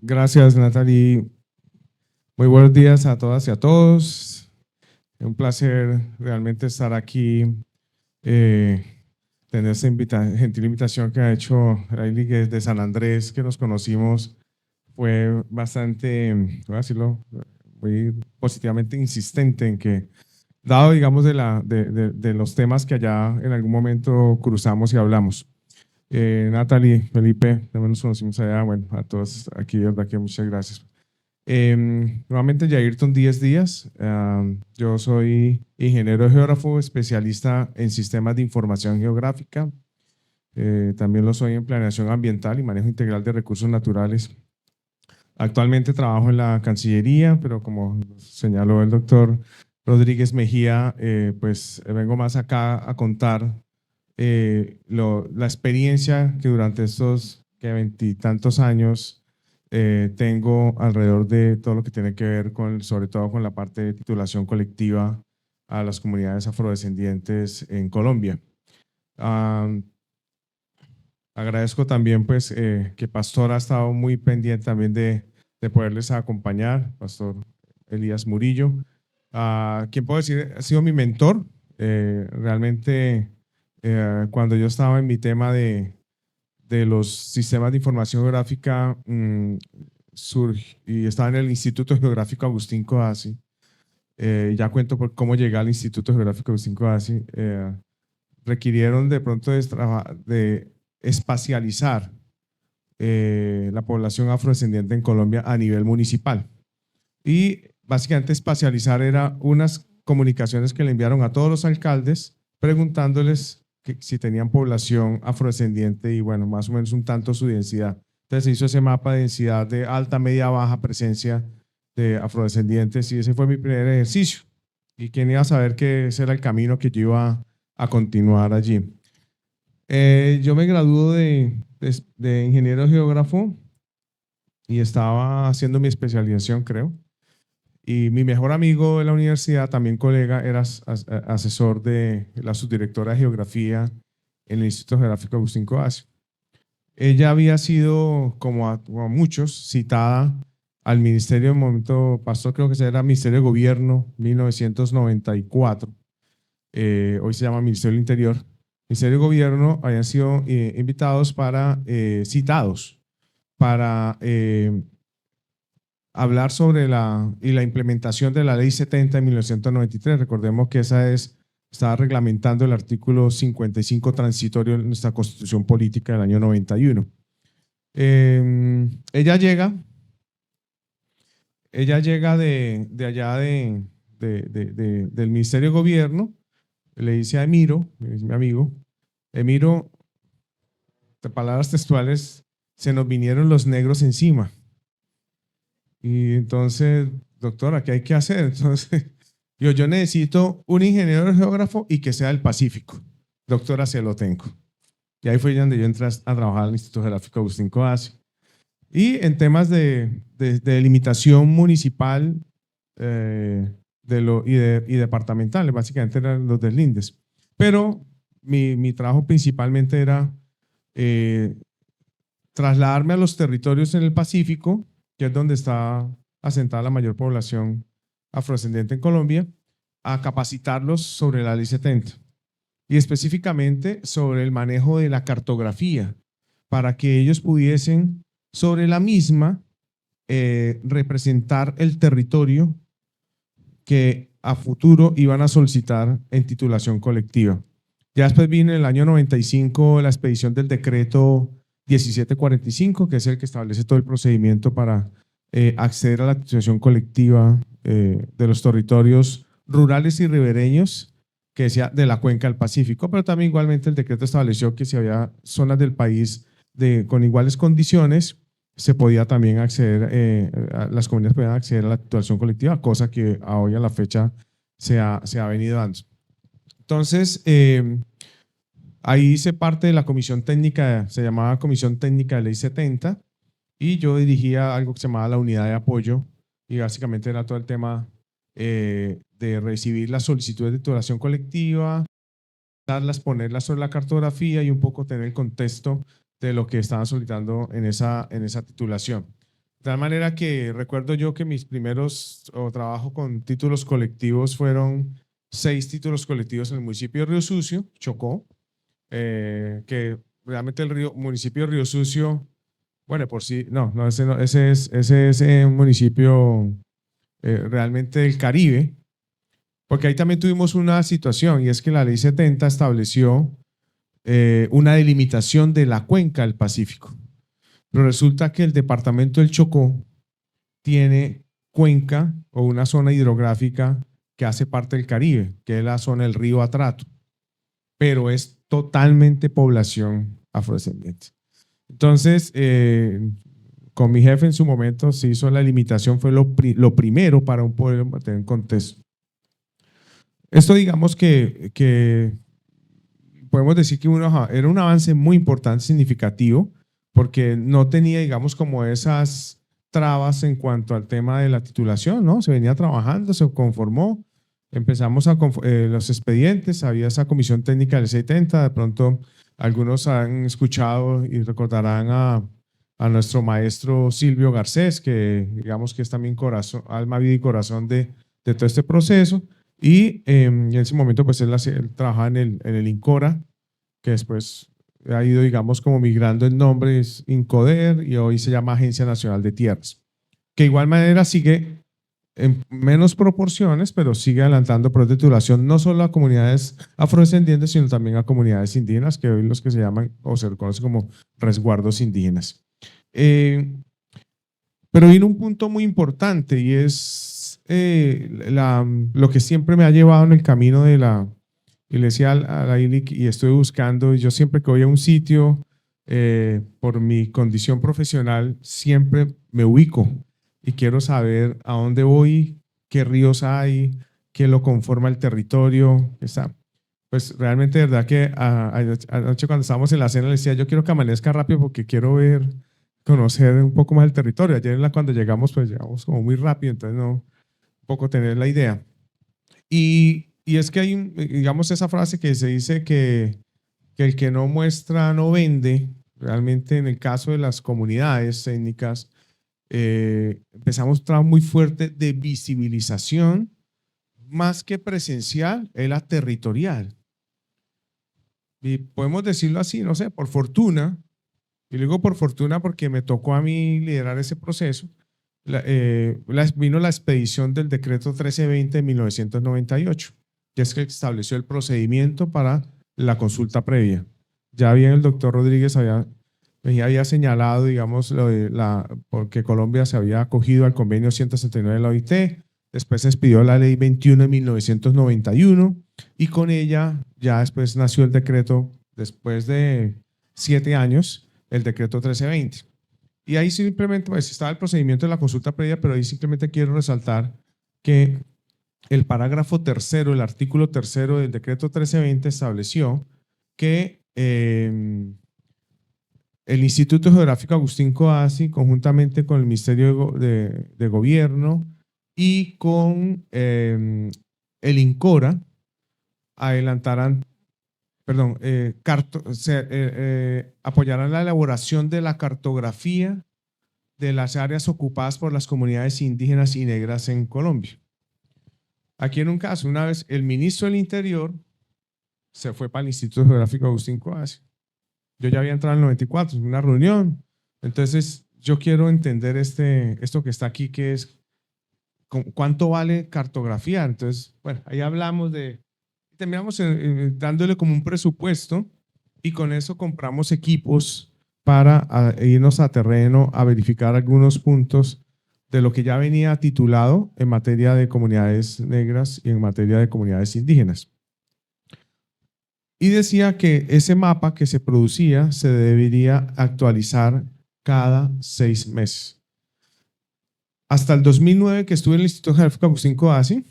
Gracias, Natalie. Muy buenos días a todas y a todos. Es un placer realmente estar aquí, eh, tener esta gentil invitación que ha hecho Riley de San Andrés, que nos conocimos. Fue bastante, voy a decirlo, muy positivamente insistente en que, dado, digamos, de los temas que allá en algún momento cruzamos y hablamos. Natalie, Felipe, también nos conocimos allá. Bueno, a todos aquí, de verdad que muchas gracias. Nuevamente, Yairton 10 días. Yo soy ingeniero geógrafo, especialista en sistemas de información geográfica. También lo soy en planeación ambiental y manejo integral de recursos naturales. Actualmente trabajo en la Cancillería, pero como señaló el doctor Rodríguez Mejía, pues vengo más acá a contar la experiencia que durante estos veintitantos años tengo alrededor de todo lo que tiene que ver con, sobre todo con la parte de titulación colectiva a las comunidades afrodescendientes en Colombia. Agradezco también pues que Pastor ha estado muy pendiente también de poderles acompañar, Pastor Elías Murillo, quien puedo decir ha sido mi mentor. Realmente cuando yo estaba en mi tema de los sistemas de información geográfica y estaba en el Instituto Geográfico Agustín Codazzi, ya cuento por cómo llegué al Instituto Geográfico Agustín Codazzi, requirieron de pronto de espacializar la población afrodescendiente en Colombia a nivel municipal. Y básicamente espacializar era unas comunicaciones que le enviaron a todos los alcaldes preguntándoles si tenían población afrodescendiente y bueno, más o menos un tanto su densidad. Entonces se hizo ese mapa de densidad de alta, media, baja presencia de afrodescendientes y ese fue mi primer ejercicio. Y quién iba a saber que ese era el camino que yo iba a continuar allí. Yo me graduó de ingeniero geógrafo y estaba haciendo mi especialización, creo. Y mi mejor amigo de la universidad, también colega, era asesor de la subdirectora de geografía en el Instituto Geográfico Agustín Codazzi. Ella había sido, como a muchos, citada al Ministerio, en el momento, Pastor, creo que era Ministerio de Gobierno, 1994. Hoy se llama Ministerio del Interior. Ministerio de Gobierno habían sido invitados citados para hablar sobre la implementación de la Ley 70 de 1993. Recordemos que estaba reglamentando el artículo 55 transitorio de nuestra Constitución Política del año 91. Ella llega de allá del Ministerio de Gobierno, le dice a Emiro, mi amigo, Emiro, de palabras textuales, se nos vinieron los negros encima. Y entonces, doctora, ¿qué hay que hacer? Entonces, yo necesito un ingeniero geógrafo y que sea del Pacífico. Doctora, se lo tengo. Y ahí fue donde yo entré a trabajar al Instituto Geográfico Agustín Codazzi. Y en temas de delimitación municipal y departamental, básicamente eran los deslindes. Pero mi trabajo principalmente era trasladarme a los territorios en el Pacífico, que es donde está asentada la mayor población afrodescendiente en Colombia, a capacitarlos sobre la Ley 70 y específicamente sobre el manejo de la cartografía para que ellos pudiesen sobre la misma representar el territorio que a futuro iban a solicitar en titulación colectiva. Ya después vino en el año 95 la expedición del decreto 1745, que es el que establece todo el procedimiento para acceder a la titulación colectiva de los territorios rurales y ribereños, que decía de la cuenca del Pacífico, pero también igualmente el decreto estableció que si había zonas del país con iguales condiciones, se podía también acceder, las comunidades podían acceder a la titulación colectiva, cosa que hoy a la fecha se ha venido dando. Entonces, ahí hice parte de la comisión técnica, se llamaba Comisión Técnica de Ley 70, y yo dirigía algo que se llamaba la unidad de apoyo, y básicamente era todo el tema de recibir las solicitudes de titulación colectiva, ponerlas sobre la cartografía y un poco tener el contexto de lo que estaban solicitando en esa titulación. De tal manera que recuerdo yo que mis primeros trabajo con títulos colectivos fueron 6 títulos colectivos en el municipio de Río Sucio, Chocó, que realmente municipio de Río Sucio, bueno, por sí, no, ese es un municipio realmente del Caribe, porque ahí también tuvimos una situación y es que la ley 70 estableció una delimitación de la cuenca del Pacífico. Pero resulta que el departamento del Chocó tiene cuenca o una zona hidrográfica que hace parte del Caribe, que es la zona del río Atrato, pero es totalmente población afrodescendiente. Entonces, con mi jefe en su momento se hizo la limitación, fue lo primero para un poder tener contexto. Esto digamos que podemos decir que era un avance muy importante, significativo, porque no tenía, digamos, como esas trabas en cuanto al tema de la titulación, ¿no? Se venía trabajando, se conformó, empezamos los expedientes, había esa comisión técnica del 70, de pronto algunos han escuchado y recordarán a nuestro maestro Silvio Garcés, que digamos que es también corazón, alma, vida y corazón de todo este proceso. Y en ese momento, pues él trabajaba en el INCORA, que después ha ido, digamos, como migrando el nombre, es INCODER, y hoy se llama Agencia Nacional de Tierras, que de igual manera sigue en menos proporciones, pero sigue adelantando procesos de titulación no solo a comunidades afrodescendientes, sino también a comunidades indígenas, que hoy los que se llaman o se reconocen como resguardos indígenas. Pero viene un punto muy importante y es lo que siempre me ha llevado en el camino de y le decía a la ILIC, y estoy buscando, yo siempre que voy a un sitio, por mi condición profesional, siempre me ubico y quiero saber a dónde voy, qué ríos hay, qué lo conforma el territorio. Pues realmente, de verdad que anoche cuando estábamos en la cena le decía, yo quiero que amanezca rápido porque quiero conocer un poco más el territorio. Ayer cuando llegamos, pues llegamos como muy rápido, entonces no, un poco tener la idea. Y es que hay, digamos, esa frase que se dice que el que no muestra no vende. Realmente en el caso de las comunidades étnicas, empezamos un trabajo muy fuerte de visibilización, más que presencial, es la territorial. Y podemos decirlo así, no sé, por fortuna, y lo digo por fortuna porque me tocó a mí liderar ese proceso, vino la expedición del decreto 1320 de 1998, que es que estableció el procedimiento para la consulta previa. Ya bien el doctor Rodríguez había señalado, digamos, porque Colombia se había acogido al convenio 169 de la OIT, después se expidió la ley 21 de 1991 y con ella ya después nació el decreto, después de 7 años, el decreto 1320. Y ahí simplemente pues, estaba el procedimiento de la consulta previa, pero ahí simplemente quiero resaltar que el parágrafo tercero, el artículo tercero del decreto 1320 estableció que el Instituto Geográfico Agustín Coasi, conjuntamente con el Ministerio de Gobierno y con el INCORA, apoyarán la elaboración de la cartografía de las áreas ocupadas por las comunidades indígenas y negras en Colombia. Aquí en un caso, una vez el ministro del Interior se fue para el Instituto Geográfico Agustín Coasi. Yo ya había entrado en el 94, en una reunión. Entonces, yo quiero entender esto que está aquí, que es cuánto vale cartografiar. Entonces, bueno, ahí hablamos terminamos dándole como un presupuesto y con eso compramos equipos para irnos a terreno a verificar algunos puntos de lo que ya venía titulado en materia de comunidades negras y en materia de comunidades indígenas. Y decía que ese mapa que se producía se debería actualizar cada 6 meses. Hasta el 2009 que estuve en el Instituto Geográfico Agustín Coasi,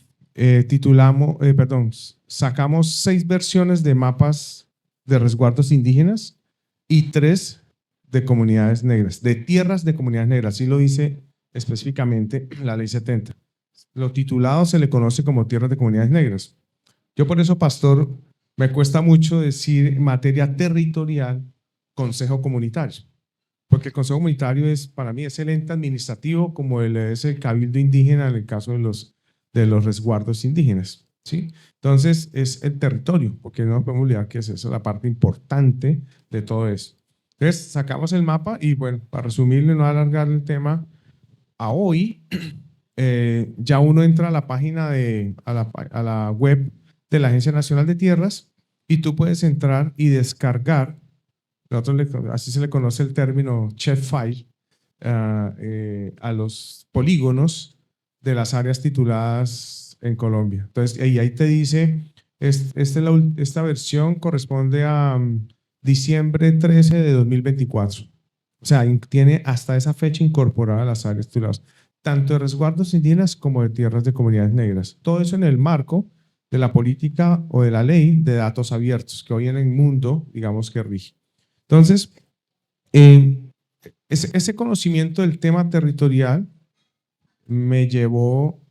sacamos 6 versiones de mapas de resguardos indígenas y 3 de comunidades negras, de tierras de comunidades negras, así lo dice específicamente la ley 70. Lo titulado se le conoce como tierras de comunidades negras. Yo por eso, pastor, me cuesta mucho decir en materia territorial consejo comunitario, porque el Consejo Comunitario para mí, es el ente administrativo como es el cabildo indígena en el caso de los resguardos indígenas, ¿sí? Entonces, es el territorio, porque no podemos olvidar que esa es la parte importante de todo eso. Entonces, sacamos el mapa y bueno, para resumirle, no alargar el tema, a hoy ya uno entra a la página a la web de la Agencia Nacional de Tierras y tú puedes entrar y descargar, así se le conoce el término shapefile, a los polígonos de las áreas tituladas en Colombia. Entonces, ahí te dice, esta versión corresponde a diciembre 13 de 2024. O sea, tiene hasta esa fecha incorporada las áreas tituladas, tanto de resguardos indígenas como de tierras de comunidades negras. Todo eso en el marco de la política o de la ley de datos abiertos que hoy en el mundo, digamos, que rige. Entonces, ese conocimiento del tema territorial me llevó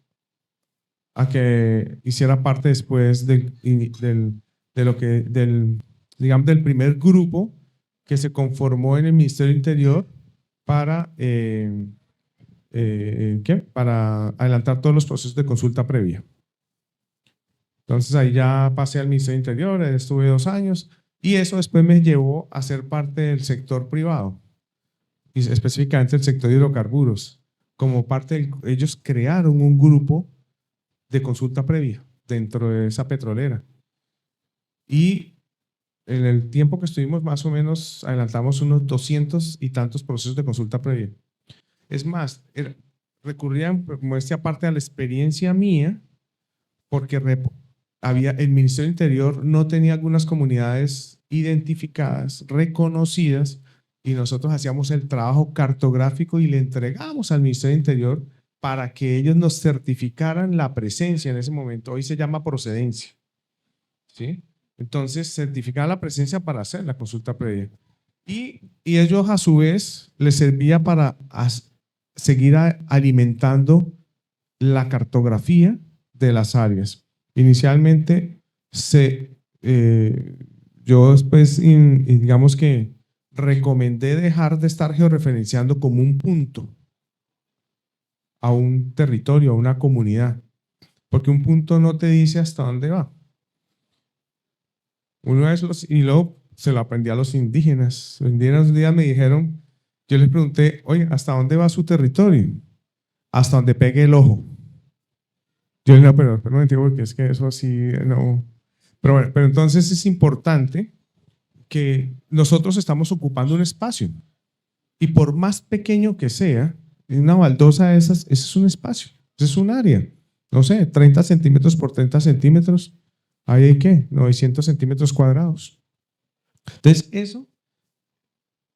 a que hiciera parte después digamos, del primer grupo que se conformó en el Ministerio del Interior para, para adelantar todos los procesos de consulta previa. Entonces ahí ya pasé al Ministerio del Interior, estuve 2 años y eso después me llevó a ser parte del sector privado, y específicamente el sector de hidrocarburos. Como parte ellos crearon un grupo de consulta previa dentro de esa petrolera. Y en el tiempo que estuvimos, más o menos, adelantamos unos 200 y tantos procesos de consulta previa. Es más, recurrían, como esta parte, a la experiencia mía, porque el Ministerio del Interior no tenía algunas comunidades identificadas, reconocidas, y nosotros hacíamos el trabajo cartográfico y le entregamos al Ministerio del Interior para que ellos nos certificaran la presencia en ese momento. Hoy se llama procedencia, ¿sí? Entonces, certificaban la presencia para hacer la consulta previa. Y ellos, a su vez, les servía para seguir alimentando la cartografía de las áreas. Inicialmente, yo después, digamos que recomendé dejar de estar georreferenciando como un punto a un territorio, a una comunidad, porque un punto no te dice hasta dónde va. Y luego se lo aprendí a los indígenas. Los indígenas un día me dijeron, yo les pregunté, oye, ¿hasta dónde va su territorio? Hasta donde pegue el ojo. Yo le dije, no, pero no entiendo porque es que eso así no. Pero bueno, pero entonces es importante que nosotros estamos ocupando un espacio y por más pequeño que sea, una baldosa de esas, ese es un espacio, ese es un área, no sé, 30 centímetros por 30 centímetros, ahí hay ¿qué? 900 centímetros cuadrados. Entonces eso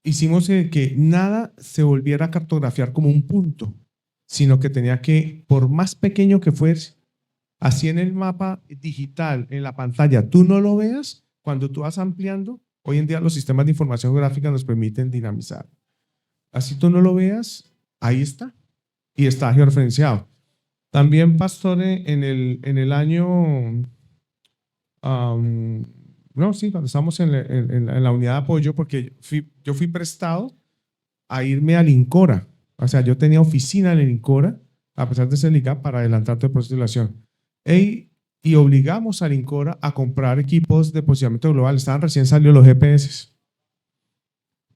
hicimos que nada se volviera a cartografiar como un punto, sino que tenía que, por más pequeño que fuese, así en el mapa digital, en la pantalla, tú no lo veas, cuando tú vas ampliando, hoy en día los sistemas de información gráfica nos permiten dinamizar. Así tú no lo veas, ahí está. Y está georreferenciado. También, Pastore, en el año, no, sí, cuando estamos en la unidad de apoyo, porque yo fui prestado a irme al INCORA. O sea, yo tenía oficina en el INCORA, a pesar de ser LICA, para adelantar todo el proceso de titulación. Y obligamos al INCORA a comprar equipos de posicionamiento global. Estaban recién salidos los GPS.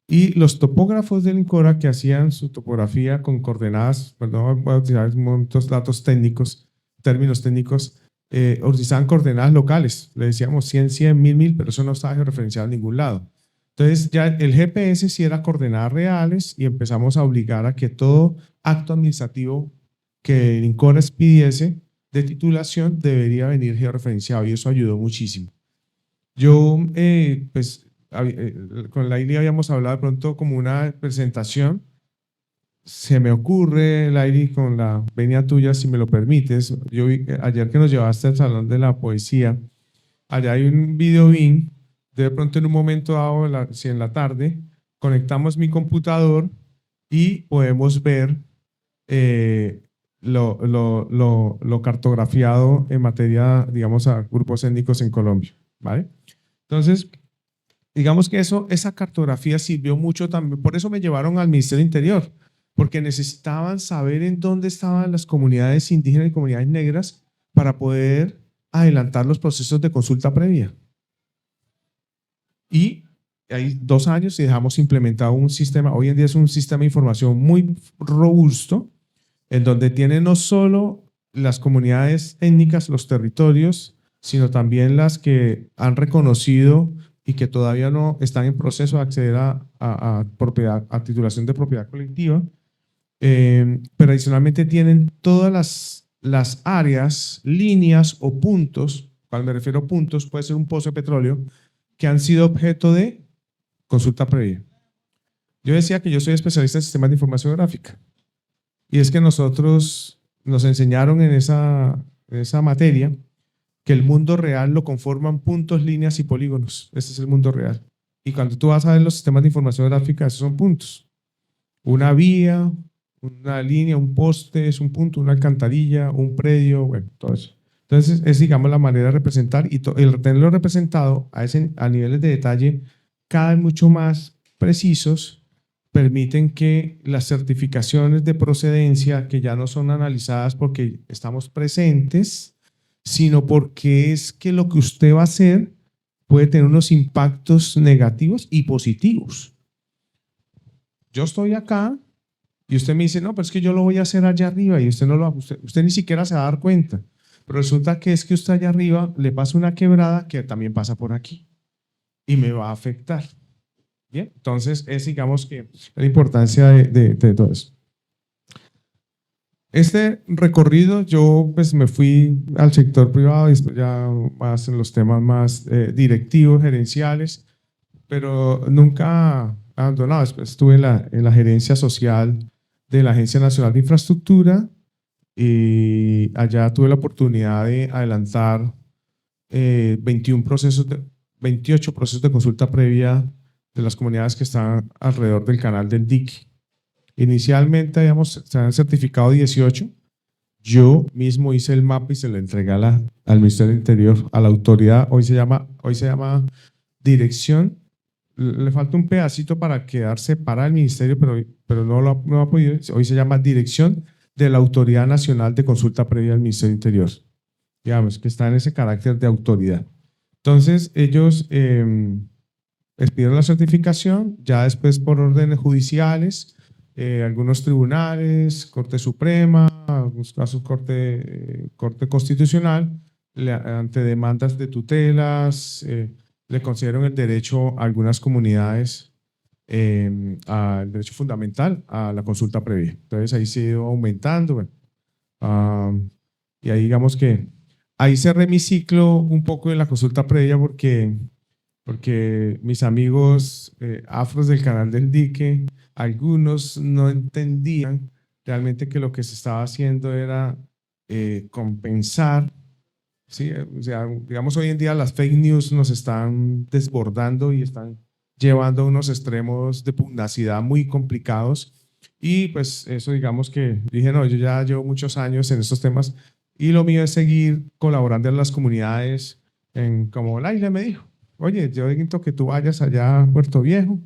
Y los topógrafos del INCORA que hacían su topografía con coordenadas, perdón, voy a utilizar momentos datos técnicos, términos técnicos, utilizaban coordenadas locales. Le decíamos 100, 100, 1000, pero eso no estaba referenciado en ningún lado. Entonces ya el GPS sí era coordenadas reales y empezamos a obligar a que todo acto administrativo que el INCORA expidiese de titulación debería venir georreferenciado y eso ayudó muchísimo. Yo, pues, con Laili habíamos hablado de pronto como una presentación. Se me ocurre, Laili, con la venia tuya, si me lo permites. Yo vi ayer que nos llevaste al Salón de la Poesía, allá hay un video BIM. De pronto, en un momento dado, si en la tarde, conectamos mi computador y podemos ver lo cartografiado en materia, digamos, a grupos étnicos en Colombia, ¿vale? Entonces, digamos que esa cartografía sirvió mucho también, por eso me llevaron al Ministerio del Interior, porque necesitaban saber en dónde estaban las comunidades indígenas y comunidades negras para poder adelantar los procesos de consulta previa. Y hay 2 años y dejamos implementado un sistema, hoy en día es un sistema de información muy robusto, en donde tiene no solo las comunidades étnicas, los territorios, sino también las que han reconocido y que todavía no están en proceso de acceder a propiedad, a titulación de propiedad colectiva, pero adicionalmente tienen todas las áreas, líneas o puntos, cuando me refiero a puntos, puede ser un pozo de petróleo, que han sido objeto de consulta previa. Yo decía que yo soy especialista en sistemas de información gráfica, y es que nosotros nos enseñaron en esa materia que el mundo real lo conforman puntos, líneas y polígonos. Ese es el mundo real. Y cuando tú vas a ver los sistemas de información gráfica, esos son puntos. Una vía, una línea, un poste es un punto, una alcantarilla, un predio, bueno, todo eso. Entonces, es, digamos, la manera de representar y el tenerlo representado a niveles de detalle cada vez mucho más precisos permiten que las certificaciones de procedencia, que ya no son analizadas porque estamos presentes, sino porque es que lo que usted va a hacer puede tener unos impactos negativos y positivos. Yo estoy acá y usted me dice, no, pero es que yo lo voy a hacer allá arriba y usted no lo usted ni siquiera se va a dar cuenta. Pero resulta que es que usted allá arriba le pasa una quebrada que también pasa por aquí y me va a afectar. Bien, entonces es, digamos, que la importancia de todo eso. Este recorrido yo pues me fui al sector privado y ya más en los temas más directivos, gerenciales, pero nunca abandonado. Después estuve en la gerencia social de la Agencia Nacional de Infraestructura y allá tuve la oportunidad de adelantar 28 procesos de consulta previa de las comunidades que están alrededor del canal del dique. Inicialmente se han certificado 18. Yo mismo hice el mapa y se lo entregué al Ministerio del Interior, a la autoridad. Hoy se llama dirección. Le falta un pedacito para quedarse para el ministerio, pero no ha podido. Hoy se llama Dirección de la Autoridad Nacional de Consulta Previa al Ministerio del Interior. Digamos que está en ese carácter de autoridad. Entonces, ellos pidieron la certificación, ya después por órdenes judiciales, algunos tribunales, Corte Suprema, algunos casos Corte Constitucional, ante demandas de tutelas, le concedieron el derecho a algunas comunidades, al derecho fundamental a la consulta previa. Entonces ahí se ha ido aumentando. Bueno, y ahí digamos que ahí cerré mi ciclo un poco en la consulta previa porque mis amigos afros del canal del dique, algunos no entendían realmente que lo que se estaba haciendo era compensar, ¿sí? O sea, digamos, hoy en día las fake news nos están desbordando y están llevando a unos extremos de pugnacidad muy complicados y pues eso, digamos que dije, no, yo ya llevo muchos años en estos temas y lo mío es seguir colaborando en las comunidades, como Laila me dijo, oye, yo necesito que tú vayas allá a Puerto Viejo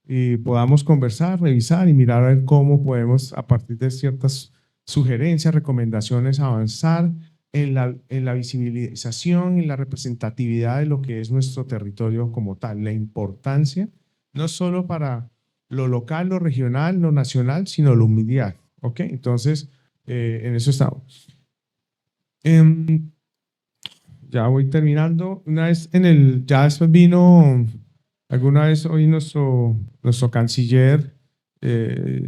y podamos conversar, revisar y mirar a ver cómo podemos, a partir de ciertas sugerencias, recomendaciones, avanzar en la visibilización y la representatividad de lo que es nuestro territorio como tal, la importancia, no solo para lo local, lo regional, lo nacional, sino lo mundial. ¿Ok? Entonces, en eso estamos. Ya voy terminando. Una vez ya después vino, alguna vez hoy nuestro canciller,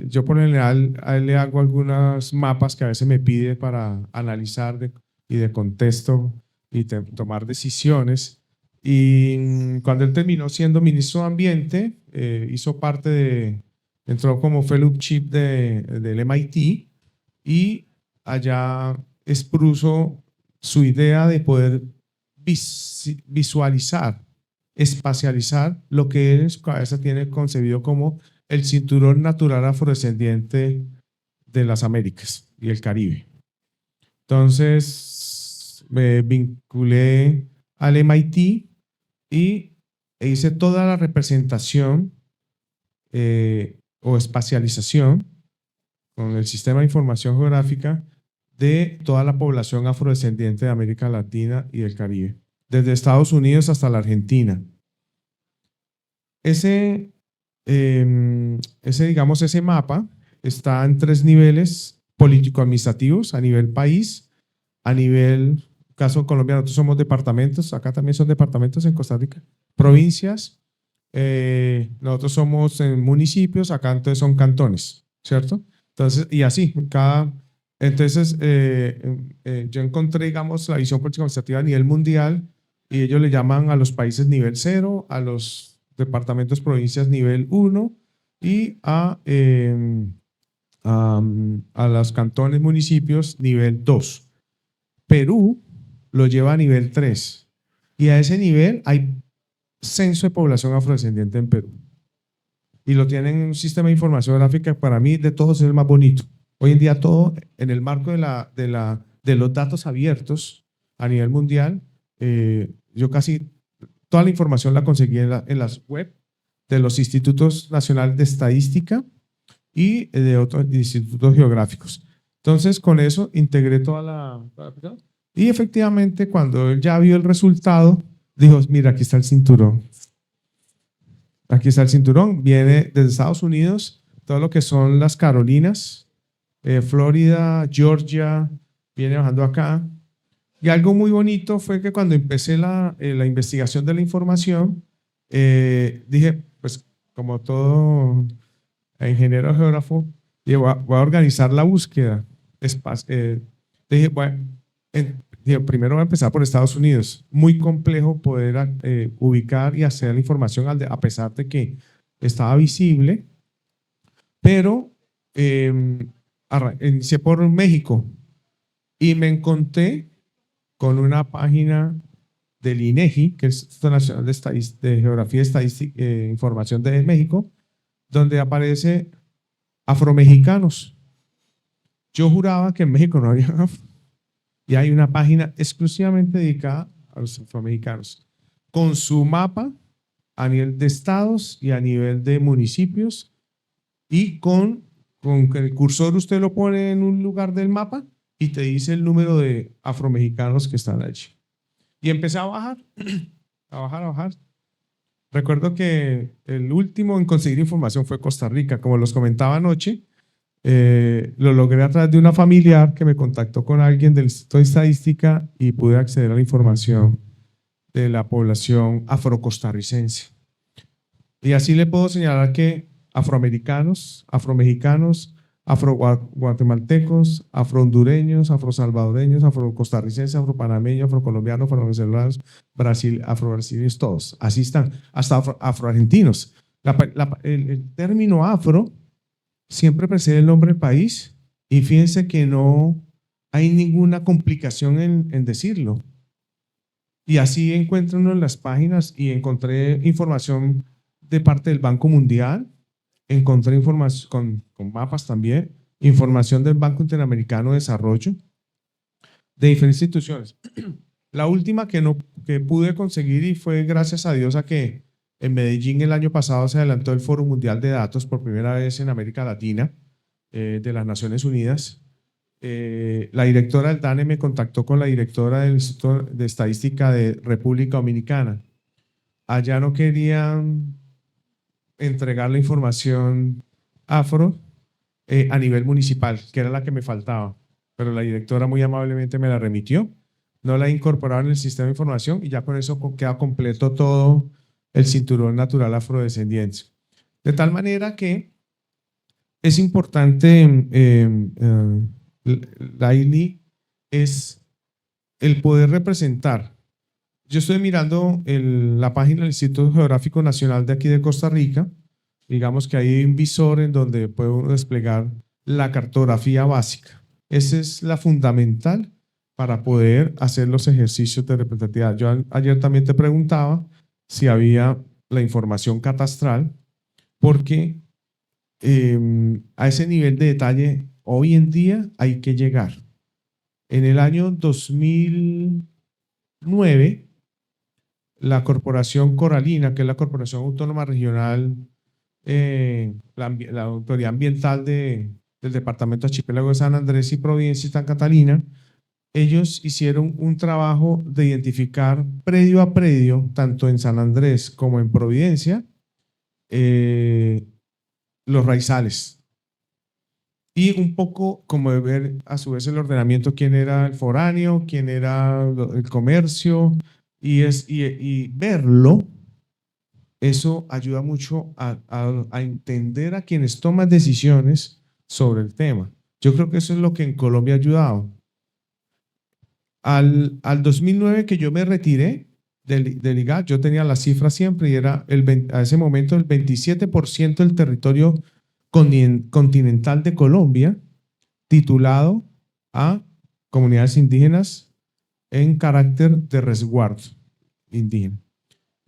yo por lo general a él le hago algunos mapas que a veces me pide para analizar y de contexto y tomar decisiones. Y cuando él terminó siendo ministro de Ambiente, hizo parte entró como fellowship del MIT y allá expuso su idea de poder visualizar, espacializar lo que él en su cabeza tiene concebido como el cinturón natural afrodescendiente de las Américas y el Caribe. Entonces me vinculé al MIT y e hice toda la representación o espacialización con el sistema de información geográfica de toda la población afrodescendiente de América Latina y del Caribe, desde Estados Unidos hasta la Argentina. Ese mapa está en 3 niveles político-administrativos: a nivel país, a nivel, caso colombiano, nosotros somos departamentos, acá también son departamentos en Costa Rica, provincias, nosotros somos en municipios, acá entonces son cantones, ¿cierto? Entonces, y así, entonces yo encontré, digamos, la visión político-administrativa a nivel mundial, y ellos le llaman a los países nivel 0, a los departamentos, provincias nivel 1 y a los cantones, municipios nivel 2. Perú lo lleva a nivel 3 y a ese nivel hay censo de población afrodescendiente en Perú. Y lo tienen en un sistema de información gráfica que para mí de todos es el más bonito. Hoy en día todo en el marco de los datos abiertos a nivel mundial, yo casi toda la información la conseguí en las web de los institutos nacionales de estadística y de otros institutos geográficos. Entonces, con eso integré toda la y efectivamente, cuando él ya vio el resultado, dijo, mira, aquí está el cinturón. Aquí está el cinturón. Viene desde Estados Unidos, todo lo que son las Carolinas, Florida, Georgia, viene bajando acá. Y algo muy bonito fue que cuando empecé la investigación de la información, dije, pues como todo ingeniero geógrafo, dije, voy a organizar la búsqueda. Dije, bueno, primero voy a empezar por Estados Unidos. Muy complejo poder ubicar y acceder a la información a pesar de que estaba visible, pero inicié por México y me encontré con una página del INEGI, que es el Instituto Nacional de Geografía y Estadística, Información de México, donde aparece afromexicanos. Yo juraba que en México no había afro. Y hay una página exclusivamente dedicada a los afromexicanos, con su mapa a nivel de estados y a nivel de municipios, y con que el cursor usted lo pone en un lugar del mapa y te dice el número de afromexicanos que están allí. Y empecé a bajar, a bajar. Recuerdo que el último en conseguir información fue Costa Rica, como los comentaba anoche. Lo logré a través de una familiar que me contactó con alguien del Instituto de Estadística y pude acceder a la información de la población afrocostarricense. Y así le puedo señalar que afroamericanos, afromexicanos, afroguatemaltecos, afrohondureños, afrosalvadoreños, afrocostarricenses, afropanameños, afrocolombianos, afrovenezolanos, afrobrasileños, todos. Así están, hasta afroargentinos. El término afro siempre precede el nombre del país y fíjense que no hay ninguna complicación en decirlo. Y así encuentro uno en las páginas y encontré información de parte del Banco Mundial, encontré información con mapas también, información del Banco Interamericano de Desarrollo, de diferentes instituciones. La última que pude conseguir, y fue gracias a Dios a que en Medellín el año pasado se adelantó el Foro Mundial de Datos por primera vez en América Latina, de las Naciones Unidas. La directora del DANE me contactó con la directora del Instituto de Estadística de República Dominicana. Allá no querían entregar la información afro a nivel municipal, que era la que me faltaba, pero la directora muy amablemente me la remitió. No la incorporaron en el sistema de información y ya con eso queda completo todo el cinturón natural afrodescendiente. De tal manera que es importante, Laili, es el poder representar. Yo estoy mirando la página del Instituto Geográfico Nacional de aquí de Costa Rica. Digamos que hay un visor en donde puede uno desplegar la cartografía básica. Esa es la fundamental para poder hacer los ejercicios de representatividad. Yo ayer también te preguntaba si había la información catastral, porque a ese nivel de detalle hoy en día hay que llegar. En el año 2009 la Corporación Coralina, que es la Corporación Autónoma Regional, la Autoridad Ambiental del Departamento Archipiélago de San Andrés y Providencia y Santa Catalina, ellos hicieron un trabajo de identificar predio a predio, tanto en San Andrés como en Providencia, los raizales. Y un poco como de ver a su vez el ordenamiento, quién era el foráneo, quién era el comercio, y verlo, eso ayuda mucho a entender a quienes toman decisiones sobre el tema. Yo creo que eso es lo que en Colombia ha ayudado. Al 2009 que yo me retiré del IGAD, yo tenía la cifra siempre y era a ese momento el 27% del territorio continental de Colombia titulado a comunidades indígenas en carácter de resguardo indígena.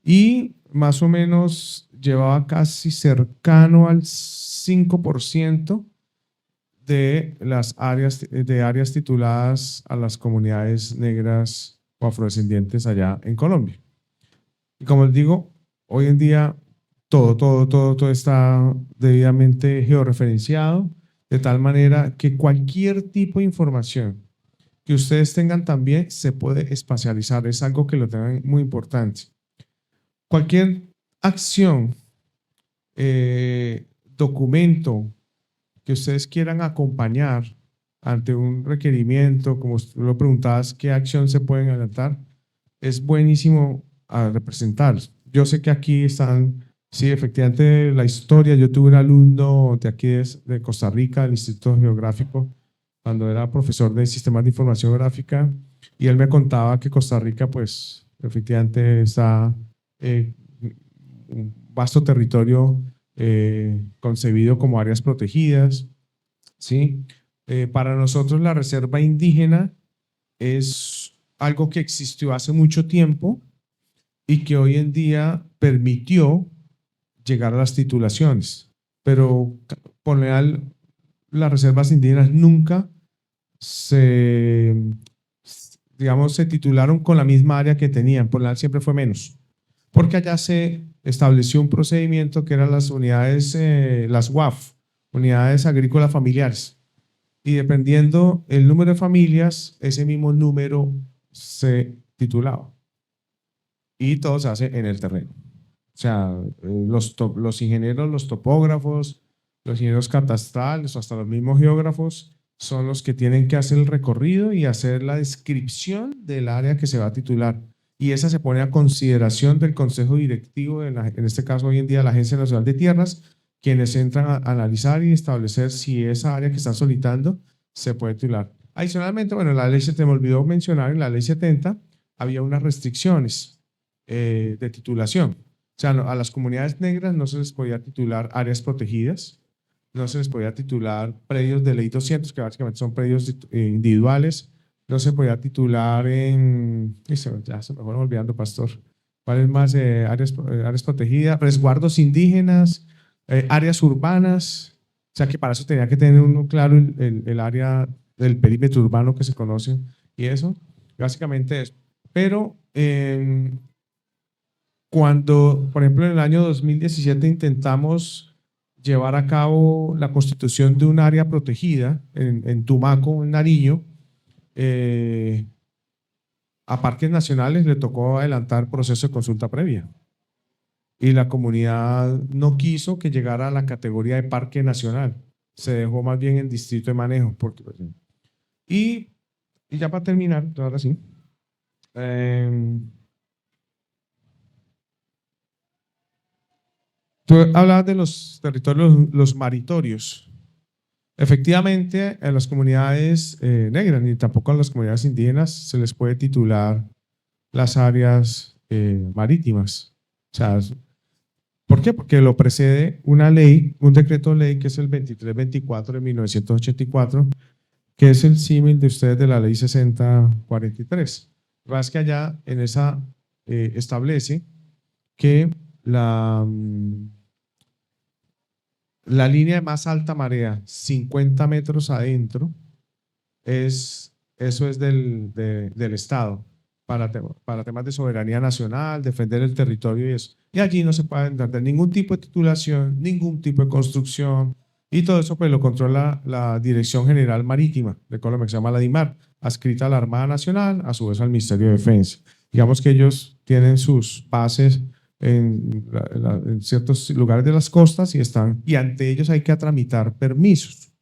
Y más o menos llevaba casi cercano al 5% de las áreas tituladas a las comunidades negras o afrodescendientes allá en Colombia. Y como les digo, hoy en día todo está debidamente georreferenciado, de tal manera que cualquier tipo de información que ustedes tengan también se puede espacializar. Es algo que lo tengan muy importante. Cualquier acción, documento que ustedes quieran acompañar ante un requerimiento, como lo preguntabas, ¿qué acción se pueden adelantar? Es buenísimo a representar. Yo sé que aquí están, sí, efectivamente, la historia. Yo tuve un alumno de aquí de Costa Rica, del Instituto Geográfico, cuando era profesor de Sistemas de Información Gráfica, y él me contaba que Costa Rica, pues, efectivamente está un vasto territorio concebido como áreas protegidas, ¿sí? Para nosotros la reserva indígena es algo que existió hace mucho tiempo y que hoy en día permitió llegar a las titulaciones, pero por lo general las reservas indígenas nunca digamos, se titularon con la misma área que tenían, por lo general siempre fue menos, porque allá se estableció un procedimiento que eran las unidades, las UAF, unidades agrícolas familiares, y dependiendo el número de familias, ese mismo número se titulaba. Y todo se hace en el terreno. O sea, los ingenieros, los topógrafos, los ingenieros catastrales, o hasta los mismos geógrafos, son los que tienen que hacer el recorrido y hacer la descripción del área que se va a titular. Y esa se pone a consideración del Consejo Directivo, en este caso hoy en día la Agencia Nacional de Tierras, quienes entran a analizar y establecer si esa área que están solicitando se puede titular. Adicionalmente, bueno, en la ley, se me olvidó mencionar, en la ley 70 había unas restricciones de titulación. O sea, a las comunidades negras no se les podía titular áreas protegidas, no se les podía titular predios de ley 200, que básicamente son predios individuales, no se podía titular ya se me fueron olvidando, pastor. ¿Cuáles más? Áreas protegidas, resguardos indígenas, áreas urbanas. O sea, que para eso tenía que tener uno claro el área del perímetro urbano que se conoce y eso, básicamente eso. Pero cuando, por ejemplo, en el año 2017 intentamos llevar a cabo la constitución de un área protegida en Tumaco, en Nariño, a parques nacionales le tocó adelantar proceso de consulta previa. Y la comunidad no quiso que llegara a la categoría de parque nacional. Se dejó más bien en distrito de manejo. Y ya para terminar, ahora sí. Tú hablabas de los territorios, los maritorios. Efectivamente, a las comunidades negras, ni tampoco a las comunidades indígenas, se les puede titular las áreas marítimas. O sea, ¿por qué? Porque lo precede una ley, un decreto de ley que es el 2324 de 1984, que es el símil de ustedes de la ley 6043. Lo que pasa es que allá en esa establece que la línea de más alta marea, 50 metros adentro, eso es del Estado. para temas de soberanía nacional, defender el territorio y eso. Y allí no se puede entender ningún tipo de titulación, ningún tipo de construcción, y todo eso pues lo controla la Dirección General Marítima de Colombia, que se llama la DIMAR, adscrita a la Armada Nacional, a su vez al Ministerio de Defensa. Digamos que ellos tienen sus bases en ciertos lugares de las costas y ante ellos hay que tramitar permisos.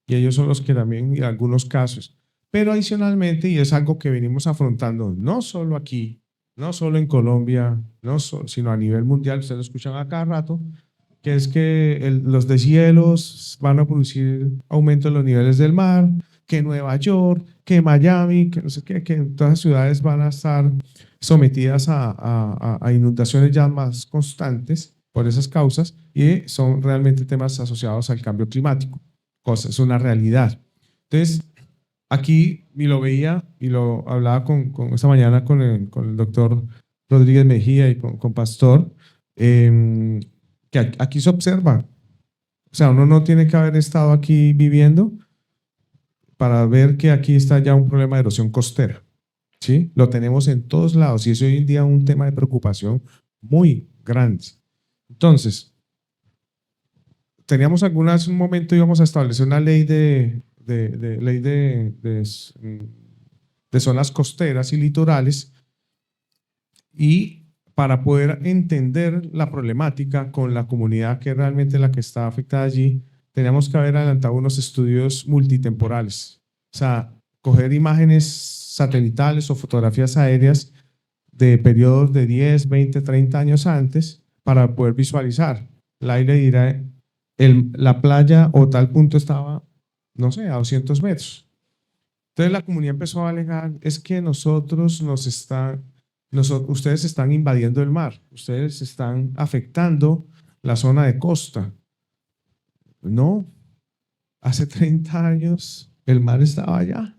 Y ellos son los que también, en algunos casos, pero adicionalmente, y es algo que venimos afrontando no solo aquí, no solo en Colombia, sino a nivel mundial, ustedes lo escuchan a cada rato, que es que los deshielos van a producir aumento en los niveles del mar, que Nueva York, que Miami, que no sé qué, que todas las ciudades van a estar sometidas a inundaciones ya más constantes por esas causas y son realmente temas asociados al cambio climático. Es una realidad. Entonces, aquí, y lo veía y lo hablaba esta mañana con el doctor Rodríguez Mejía y con Pastor, que aquí se observa. O sea, uno no tiene que haber estado aquí viviendo para ver que aquí está ya un problema de erosión costera. ¿Sí? Lo tenemos en todos lados y es hoy en día un tema de preocupación muy grande. Entonces, teníamos un momento íbamos a establecer una ley de zonas costeras y litorales, y para poder entender la problemática con la comunidad que es realmente la que está afectada allí, teníamos que haber adelantado unos estudios multitemporales, o sea, coger imágenes satelitales o fotografías aéreas de periodos de 10, 20, 30 años antes para poder visualizar. El aire dirá, la playa o tal punto estaba, no sé, a 200 metros. Entonces la comunidad empezó a alegar, es que ustedes están invadiendo el mar, ustedes están afectando la zona de costa. No, hace 30 años el mar estaba allá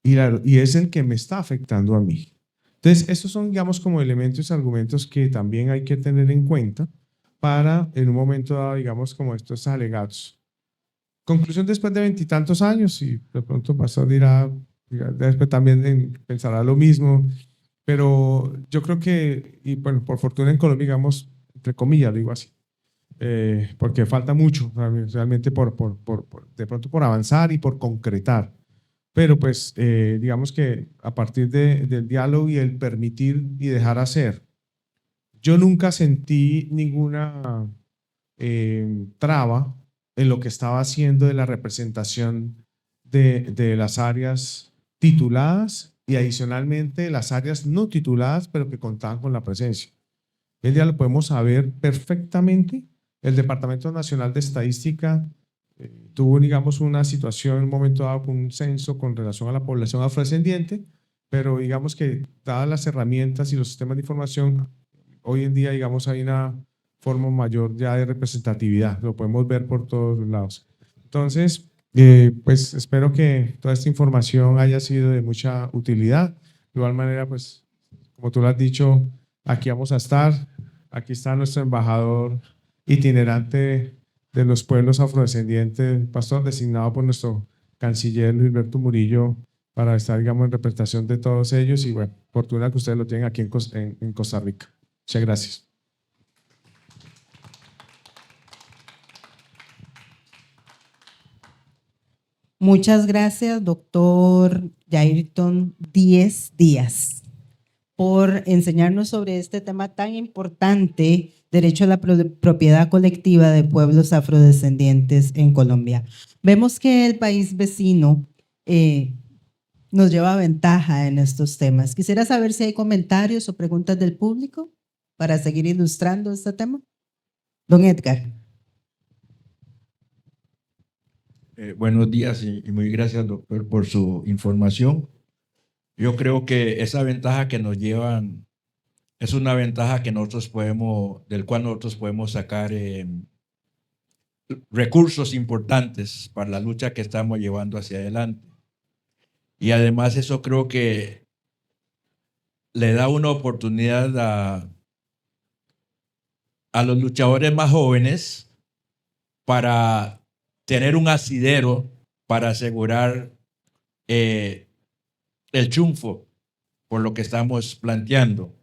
y es el que me está afectando a mí. Entonces, estos son, digamos, como elementos y argumentos que también hay que tener en cuenta para, en un momento dado, digamos, como estos alegatos. Conclusión después de 20 y tantos años, y de pronto Pastor dirá, después también pensará lo mismo, pero yo creo que, y bueno, por fortuna en Colombia, digamos, entre comillas, lo digo así, porque falta mucho realmente de pronto por avanzar y por concretar. Pero pues digamos que a partir del diálogo y el permitir y dejar hacer, yo nunca sentí ninguna traba en lo que estaba haciendo de la representación de las áreas tituladas y adicionalmente las áreas no tituladas, pero que contaban con la presencia. Hoy día lo podemos saber perfectamente. El Departamento Nacional de Estadística tuvo, digamos, una situación en un momento dado con un censo con relación a la población afrodescendiente, pero digamos que dadas las herramientas y los sistemas de información, hoy en día, digamos, hay una forma mayor ya de representatividad, lo podemos ver por todos lados. Entonces, pues espero que toda esta información haya sido de mucha utilidad. De igual manera, pues, como tú lo has dicho, aquí vamos a estar. Aquí está nuestro embajador itinerante de los pueblos afrodescendientes, pastor designado por nuestro canciller Luis Alberto Murillo, para estar, digamos, en representación de todos ellos. Y bueno, fortuna que ustedes lo tienen aquí en Costa Rica. Muchas gracias. Muchas gracias, doctor Jairton Díaz, por enseñarnos sobre este tema tan importante, derecho a la propiedad colectiva de pueblos afrodescendientes en Colombia. Vemos que el país vecino nos lleva ventaja en estos temas. Quisiera saber si hay comentarios o preguntas del público para seguir ilustrando este tema. Don Edgar. Buenos días y muy gracias, doctor, por su información. Yo creo que esa ventaja que nos llevan es una ventaja que del cual nosotros podemos sacar recursos importantes para la lucha que estamos llevando hacia adelante. Y además eso creo que le da una oportunidad a los luchadores más jóvenes para tener un asidero para asegurar el triunfo por lo que estamos planteando.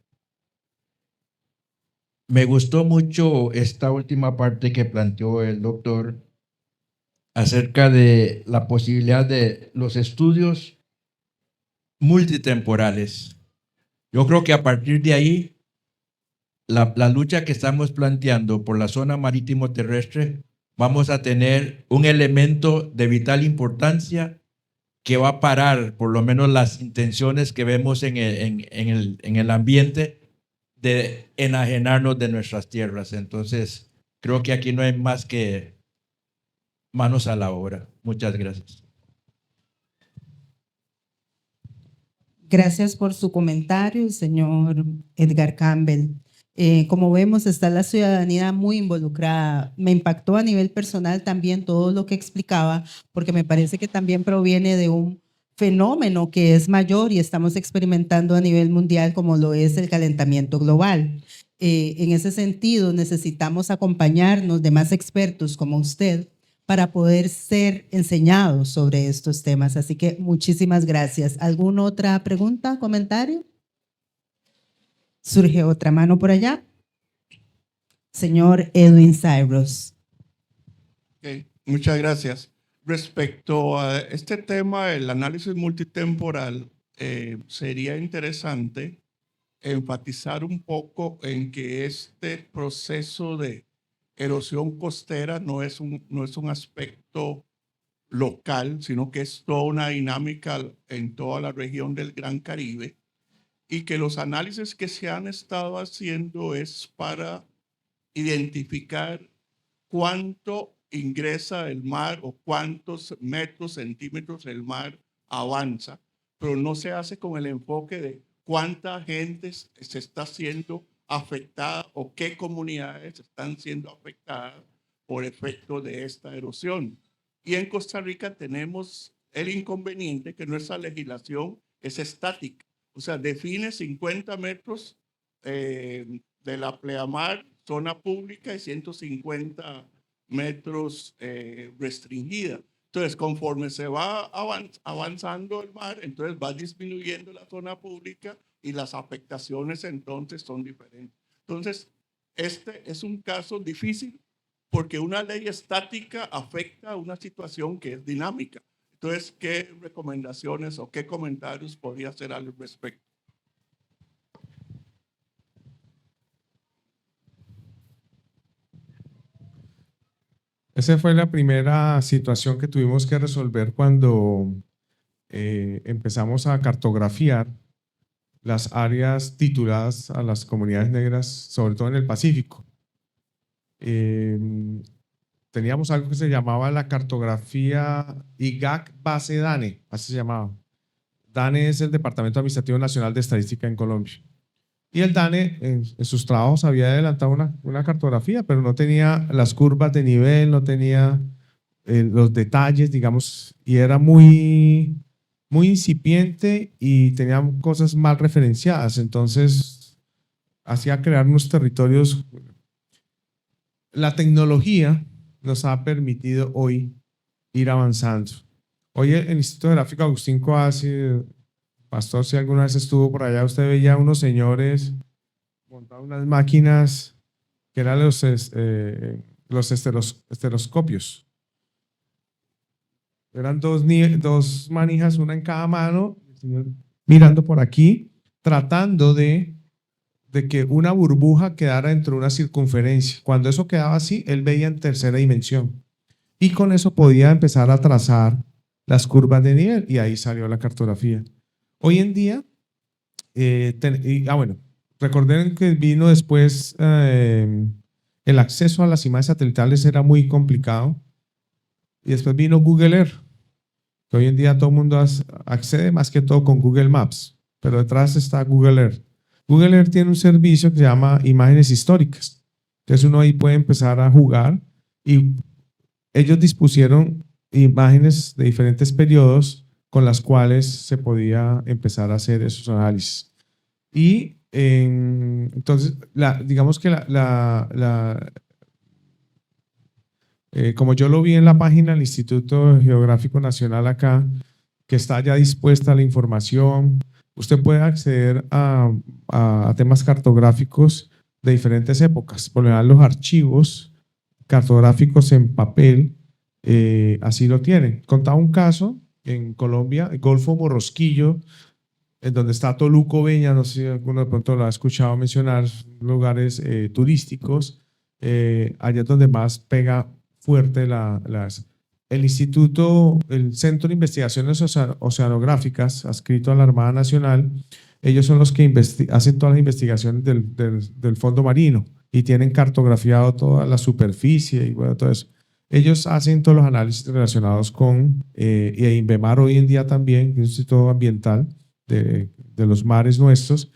Me gustó mucho esta última parte que planteó el doctor acerca de la posibilidad de los estudios multitemporales. Yo creo que a partir de ahí, la lucha que estamos planteando por la zona marítimo terrestre, vamos a tener un elemento de vital importancia que va a parar por lo menos las intenciones que vemos en el ambiente de enajenarnos de nuestras tierras. Entonces, creo que aquí no hay más que manos a la obra. Muchas gracias. Gracias por su comentario, señor Edgar Campbell. Como vemos, está la ciudadanía muy involucrada. Me impactó a nivel personal también todo lo que explicaba, porque me parece que también proviene de un fenómeno que es mayor y estamos experimentando a nivel mundial, como lo es el calentamiento global. En ese sentido, necesitamos acompañarnos de más expertos como usted para poder ser enseñados sobre estos temas. Así que muchísimas gracias. ¿Alguna otra pregunta, comentario? ¿Surge otra mano por allá? Señor Edwin Cyrus. Okay, muchas gracias. Respecto a este tema, el análisis multitemporal, sería interesante enfatizar un poco en que este proceso de erosión costera no es un aspecto local, sino que es toda una dinámica en toda la región del Gran Caribe, y que los análisis que se han estado haciendo es para identificar cuánto ingresa el mar o cuántos metros, centímetros el mar avanza, pero no se hace con el enfoque de cuánta gente se está siendo afectada o qué comunidades están siendo afectadas por efecto de esta erosión. Y en Costa Rica tenemos el inconveniente que nuestra legislación es estática, o sea, define 50 metros de la pleamar, zona pública, y 150 metros restringida. Entonces, conforme se va avanzando el mar, entonces va disminuyendo la zona pública y las afectaciones entonces son diferentes. Entonces, este es un caso difícil porque una ley estática afecta a una situación que es dinámica. Entonces, ¿qué recomendaciones o qué comentarios podría hacer al respecto? Esa fue la primera situación que tuvimos que resolver cuando empezamos a cartografiar las áreas tituladas a las comunidades negras, sobre todo en el Pacífico. Teníamos algo que se llamaba la cartografía IGAC base DANE, así se llamaba. DANE es el Departamento Administrativo Nacional de Estadística en Colombia. Y el DANE en sus trabajos había adelantado una cartografía, pero no tenía las curvas de nivel, no tenía los detalles, digamos, y era muy incipiente y tenía cosas mal referenciadas. Entonces, hacía crear unos territorios. La tecnología nos ha permitido hoy ir avanzando. Hoy el Instituto Geográfico Agustín Coasi, pastor, si alguna vez estuvo por allá, usted veía unos señores montaban unas máquinas que eran los estereoscopios. Eran dos manijas, una en cada mano, el señor mirando por aquí, tratando de que una burbuja quedara dentro de una circunferencia. Cuando eso quedaba así, él veía en tercera dimensión. Y con eso podía empezar a trazar las curvas de nivel y ahí salió la cartografía. Hoy en día, bueno, recuerden que vino después el acceso a las imágenes satelitales era muy complicado y después vino Google Earth, que hoy en día todo el mundo accede más que todo con Google Maps, pero detrás está Google Earth. Google Earth tiene un servicio que se llama imágenes históricas, entonces uno ahí puede empezar a jugar y ellos dispusieron imágenes de diferentes periodos con las cuales se podía empezar a hacer esos análisis. Y entonces, digamos que como yo lo vi en la página del Instituto Geográfico Nacional acá, que está ya dispuesta la información, usted puede acceder a temas cartográficos de diferentes épocas. Por lo general, los archivos cartográficos en papel así lo tienen. Contaba un caso en Colombia, el Golfo Morrosquillo, en donde está Toluco Beña, no sé si alguno de pronto lo ha escuchado mencionar, lugares turísticos, allá es donde más pega fuerte el instituto, el Centro de Investigaciones Oceanográficas, adscrito a la Armada Nacional. Ellos son los que hacen todas las investigaciones del fondo marino y tienen cartografiado toda la superficie y bueno, todo eso. Ellos hacen todos los análisis relacionados con, y INVEMAR hoy en día también, que es un instituto ambiental de los mares nuestros,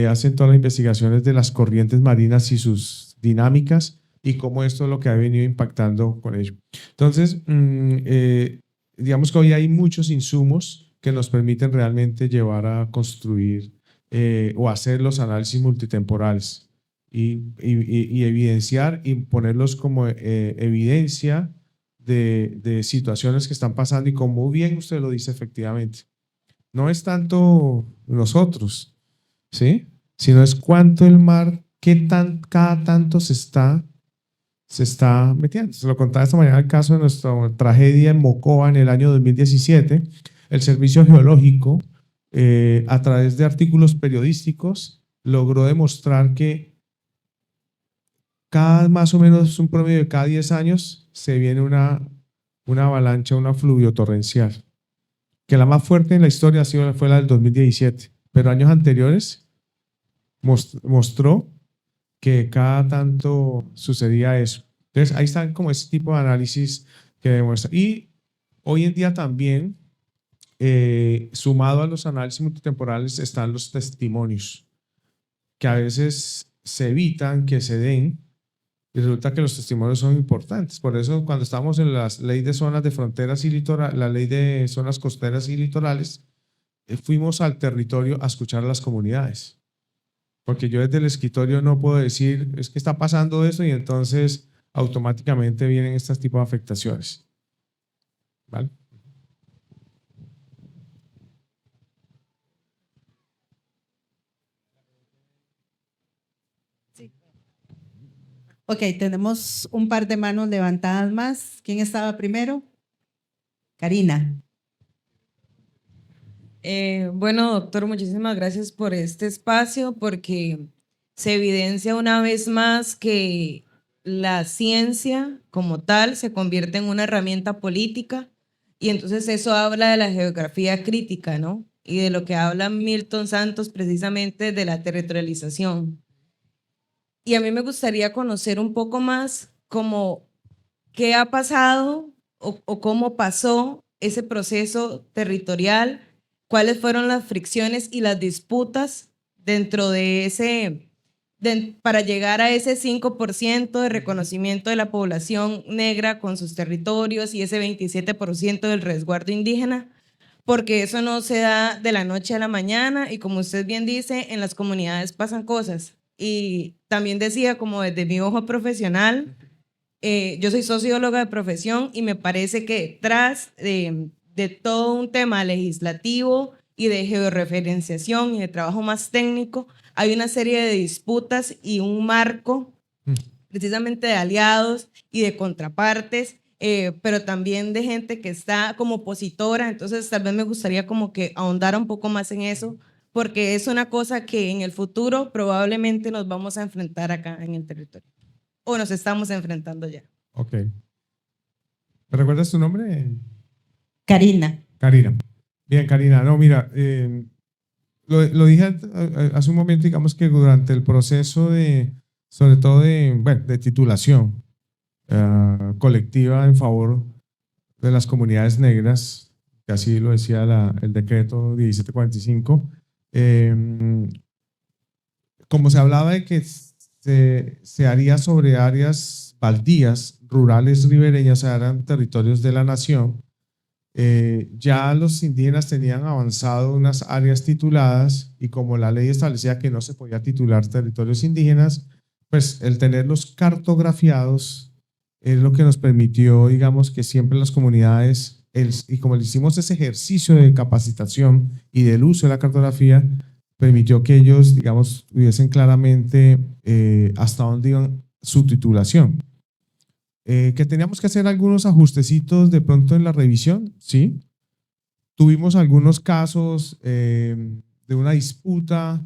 hacen todas las investigaciones de las corrientes marinas y sus dinámicas y cómo esto es lo que ha venido impactando con ello. Entonces, digamos que hoy hay muchos insumos que nos permiten realmente llevar a construir o hacer los análisis multitemporales y evidenciar y ponerlos como evidencia de situaciones que están pasando y como bien usted lo dice efectivamente. No es tanto nosotros, ¿sí? Sino es cuánto el mar, cada tanto se está metiendo. Se lo contaba esta mañana el caso de nuestra tragedia en Mocoa en el año 2017. El Servicio Geológico, a través de artículos periodísticos, logró demostrar que más o menos un promedio de cada 10 años se viene una avalancha, una fluvio torrencial, que la más fuerte en la historia fue la del 2017, pero años anteriores mostró que cada tanto sucedía eso. Entonces, ahí están como ese tipo de análisis que demuestra. Y hoy en día también, sumado a los análisis multitemporales, están los testimonios, que a veces se evitan que se den, y resulta que los testimonios son importantes. Por eso, cuando estamos en la ley de zonas de fronteras y litoral, la ley de zonas costeras y litorales, fuimos al territorio a escuchar a las comunidades. Porque yo desde el escritorio no puedo decir, es que está pasando eso y entonces automáticamente vienen estos tipos de afectaciones. ¿Vale? Ok, tenemos un par de manos levantadas más. ¿Quién estaba primero? Karina. Bueno, doctor, muchísimas gracias por este espacio porque se evidencia una vez más que la ciencia como tal se convierte en una herramienta política y entonces eso habla de la geografía crítica, ¿no? Y de lo que habla Milton Santos precisamente de la territorialización. Y a mí me gustaría conocer un poco más como qué ha pasado o cómo pasó ese proceso territorial, cuáles fueron las fricciones y las disputas dentro de para llegar a ese 5% de reconocimiento de la población negra con sus territorios y ese 27% del resguardo indígena, porque eso no se da de la noche a la mañana y como usted bien dice, en las comunidades pasan cosas. Y también decía, como desde mi ojo profesional, yo soy socióloga de profesión y me parece que detrás de todo un tema legislativo y de georreferenciación y de trabajo más técnico, hay una serie de disputas y un marco precisamente de aliados y de contrapartes, pero también de gente que está como opositora. Entonces tal vez me gustaría como que ahondara un poco más en eso, porque es una cosa que en el futuro probablemente nos vamos a enfrentar acá en el territorio. O nos estamos enfrentando ya. Ok. ¿Me recuerdas tu nombre? Karina. Karina. Bien, Karina. No, mira, lo dije hace un momento, digamos que durante el proceso sobre todo de titulación colectiva en favor de las comunidades negras, que así lo decía el decreto 1745, como se hablaba de que se haría sobre áreas baldías, rurales, ribereñas, o sea, eran territorios de la nación, ya los indígenas tenían avanzado unas áreas tituladas y como la ley establecía que no se podía titular territorios indígenas, pues el tenerlos cartografiados es lo que nos permitió, digamos, que siempre las comunidades y como le hicimos ese ejercicio de capacitación y del uso de la cartografía, permitió que ellos, digamos, tuviesen claramente hasta dónde iban su titulación. Que teníamos que hacer algunos ajustecitos de pronto en la revisión, ¿sí? Tuvimos algunos casos de una disputa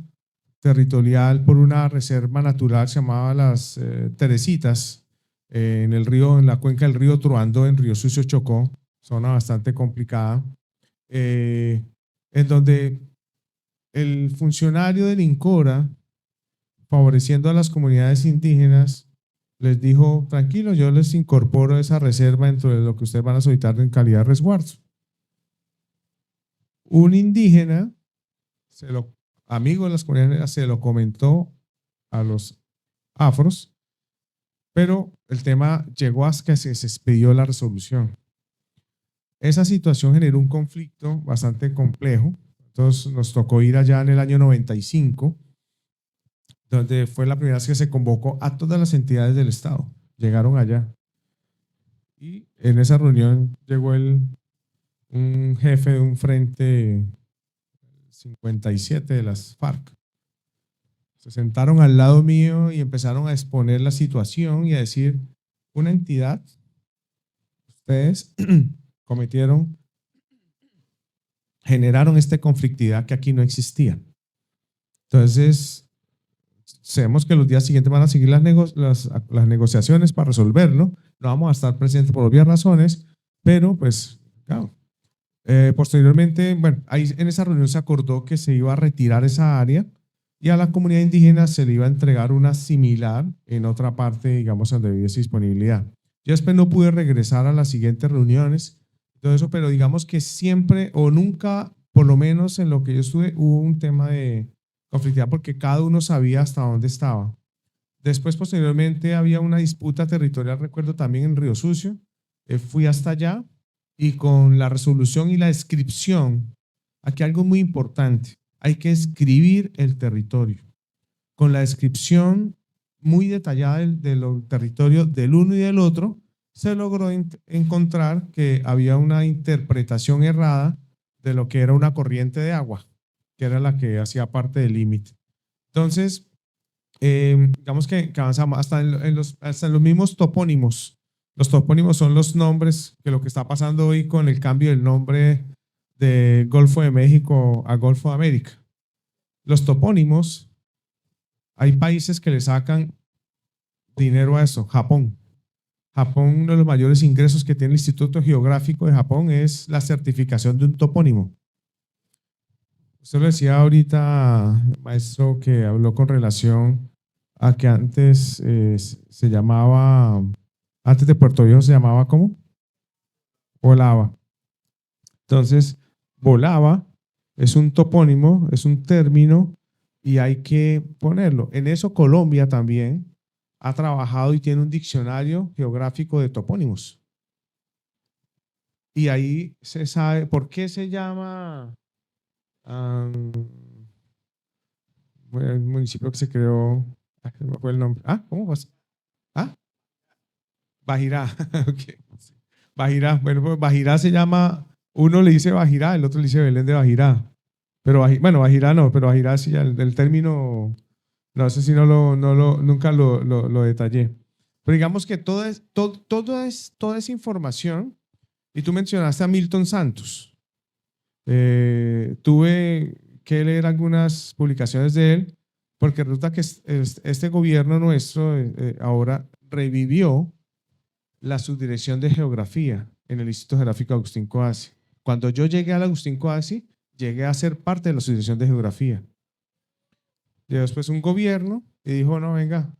territorial por una reserva natural, se llamaba las Teresitas, en el río, en la cuenca del río Truando, en Río Sucio, Chocó, zona bastante complicada, en donde el funcionario del INCORA, favoreciendo a las comunidades indígenas, les dijo, tranquilo, yo les incorporo esa reserva dentro de lo que ustedes van a solicitar en calidad de resguardo. Un indígena, amigo de las comunidades, se lo comentó a los afros, pero el tema llegó hasta que se expidió la resolución. Esa situación generó un conflicto bastante complejo. Entonces nos tocó ir allá en el año 95, donde fue la primera vez que se convocó a todas las entidades del Estado. Llegaron allá. Y en esa reunión llegó un jefe de un frente 57 de las FARC. Se sentaron al lado mío y empezaron a exponer la situación y a decir, una entidad, ustedes generaron esta conflictividad que aquí no existía. Entonces, sabemos que los días siguientes van a seguir las negociaciones para resolverlo. No vamos a estar presentes por obvias razones, pero pues, claro. Posteriormente, bueno, ahí en esa reunión se acordó que se iba a retirar esa área y a la comunidad indígena se le iba a entregar una similar en otra parte, digamos, donde hubiese disponibilidad. Yo después no pude regresar a las siguientes reuniones, todo eso, pero digamos que siempre o nunca, por lo menos en lo que yo estuve, hubo un tema de conflictividad porque cada uno sabía hasta dónde estaba. Después, posteriormente, había una disputa territorial, recuerdo también en Río Sucio. Fui hasta allá y con la resolución y la descripción, aquí algo muy importante, hay que escribir el territorio. Con la descripción muy detallada del territorio del uno y del otro, se logró encontrar que había una interpretación errada de lo que era una corriente de agua, que era la que hacía parte del límite. Entonces, digamos que avanzamos hasta en los mismos topónimos. Los topónimos son los nombres, que lo que está pasando hoy con el cambio del nombre de Golfo de México a Golfo de América. Los topónimos, hay países que le sacan dinero a eso. Japón, uno de los mayores ingresos que tiene el Instituto Geográfico de Japón es la certificación de un topónimo. Usted lo decía ahorita, maestro, que habló con relación a que antes se llamaba, antes de Puerto Viejo se llamaba ¿cómo? Bolava. Entonces, Bolava es un topónimo, es un término y hay que ponerlo. En eso Colombia también ha trabajado y tiene un diccionario geográfico de topónimos. Y ahí se sabe por qué se llama el municipio que se creó, no me acuerdo el nombre. ¿Cómo fue? Bajirá. Okay. Bajirá. Bueno, pues Bajirá se llama, uno le dice Bajirá, el otro le dice Belén de Bajirá. Pero bueno, Bajirá no, pero Bajirá sí, el término, no sé si nunca lo detallé. Pero digamos que toda esa información, y tú mencionaste a Milton Santos. Tuve que leer algunas publicaciones de él, porque resulta que este gobierno nuestro ahora revivió la subdirección de geografía en el Instituto Geográfico Agustín Coasi. Cuando yo llegué al Agustín Coasi, llegué a ser parte de la subdirección de geografía. Y después un gobierno y dijo, no, venga,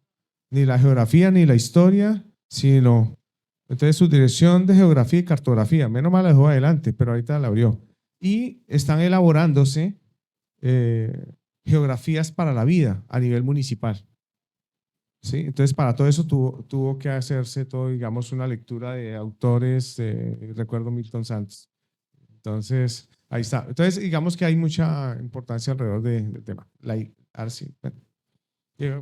ni la geografía ni la historia, sino, entonces subdirección de geografía y cartografía. Menos mal la dejó adelante, pero ahorita la abrió. Y están elaborándose geografías para la vida a nivel municipal. ¿Sí? Entonces, para todo eso tuvo que hacerse todo, digamos, una lectura de autores, recuerdo Milton Santos. Entonces, ahí está. Entonces, digamos que hay mucha importancia alrededor del tema.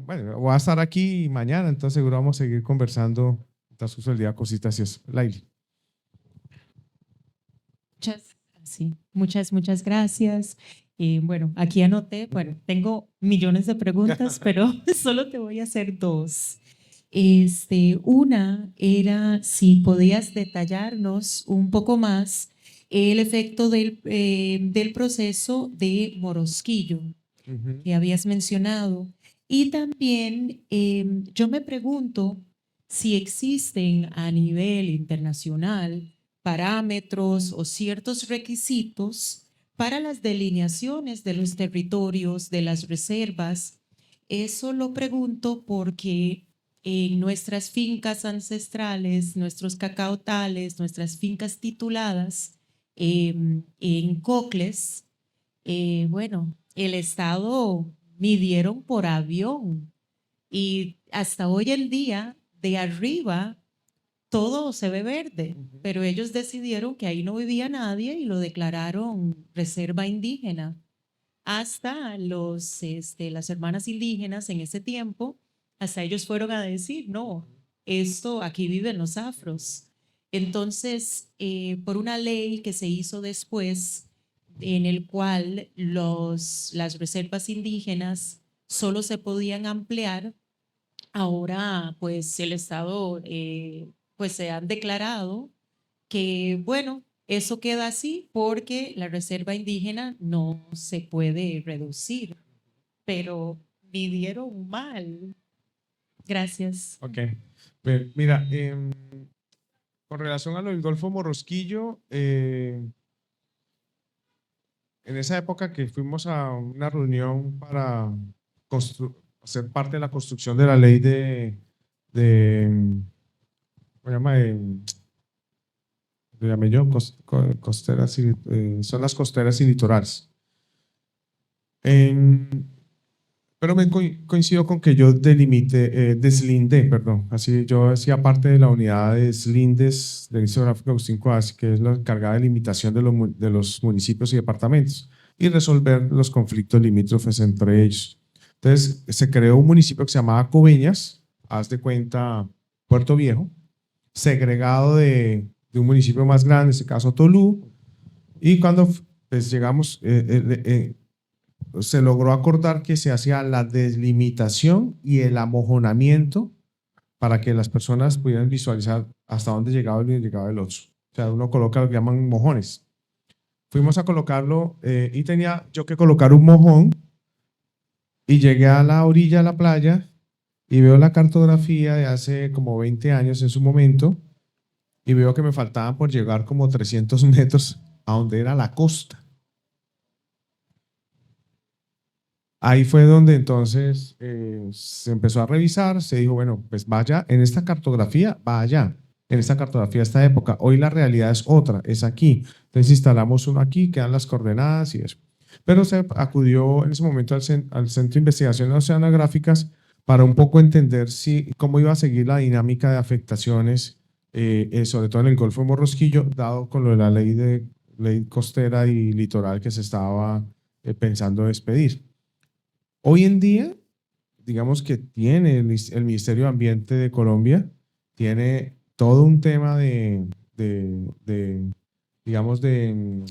Bueno, voy a estar aquí mañana, entonces seguro vamos a seguir conversando el transcurso del día, cositas y eso. Laili. Muchas gracias. Bueno, aquí anoté, bueno, tengo millones de preguntas, pero solo te voy a hacer dos. Una era si podías detallarnos un poco más el efecto del proceso de Morosquillo que habías mencionado. Y también yo me pregunto si existen a nivel internacional parámetros o ciertos requisitos para las delineaciones de los territorios, de las reservas. Eso lo pregunto porque en nuestras fincas ancestrales, nuestros cacautales, nuestras fincas tituladas en Cocles, bueno, el Estado midieron por avión y hasta hoy en día de arriba todo se ve verde, pero ellos decidieron que ahí no vivía nadie y lo declararon reserva indígena. Hasta las hermanas indígenas en ese tiempo, hasta ellos fueron a decir, no, esto aquí viven los afros. Entonces, por una ley que se hizo después, en el cual las reservas indígenas solo se podían ampliar, ahora pues el Estado pues se han declarado que bueno, eso queda así porque la reserva indígena no se puede reducir, pero midieron mal. Gracias. Ok. Pues, mira, con relación a lo del Golfo Morrosquillo, en esa época que fuimos a una reunión para hacer parte de la construcción de la ley ¿cómo se llama? Le llamé yo costeras zonas costeras y litorales. Pero me coincido con que yo deslindé, perdón, así yo hacía parte de la unidad de deslindes del Instituto Geográfico Agustín Codazzi, que es la encargada de limitación de los municipios y departamentos y resolver los conflictos limítrofes entre ellos. Entonces se creó un municipio que se llamaba Coveñas, haz de cuenta Puerto Viejo, segregado de un municipio más grande, en este caso Tolú, y cuando pues, llegamos, se logró acordar que se hacía la delimitación y el amojonamiento para que las personas pudieran visualizar hasta dónde llegaba el llegaba el otro. O sea, uno coloca lo que llaman mojones. Fuimos a colocarlo y tenía yo que colocar un mojón y llegué a la orilla de la playa y veo la cartografía de hace como 20 años en su momento y veo que me faltaban por llegar como 300 metros a donde era la costa. Ahí fue donde entonces se empezó a revisar, se dijo, bueno, pues vaya, en esta cartografía, vaya, en esta cartografía de esta época. Hoy la realidad es otra, es aquí. Entonces instalamos uno aquí, quedan las coordenadas y eso. Pero se acudió en ese momento al Centro de Investigaciones Oceanográficas para un poco entender cómo iba a seguir la dinámica de afectaciones, sobre todo en el Golfo de Morrosquillo, dado con lo de la ley costera y litoral que se estaba pensando expedir. Hoy en día, digamos que tiene el Ministerio de Ambiente de Colombia, tiene todo un tema digamos, de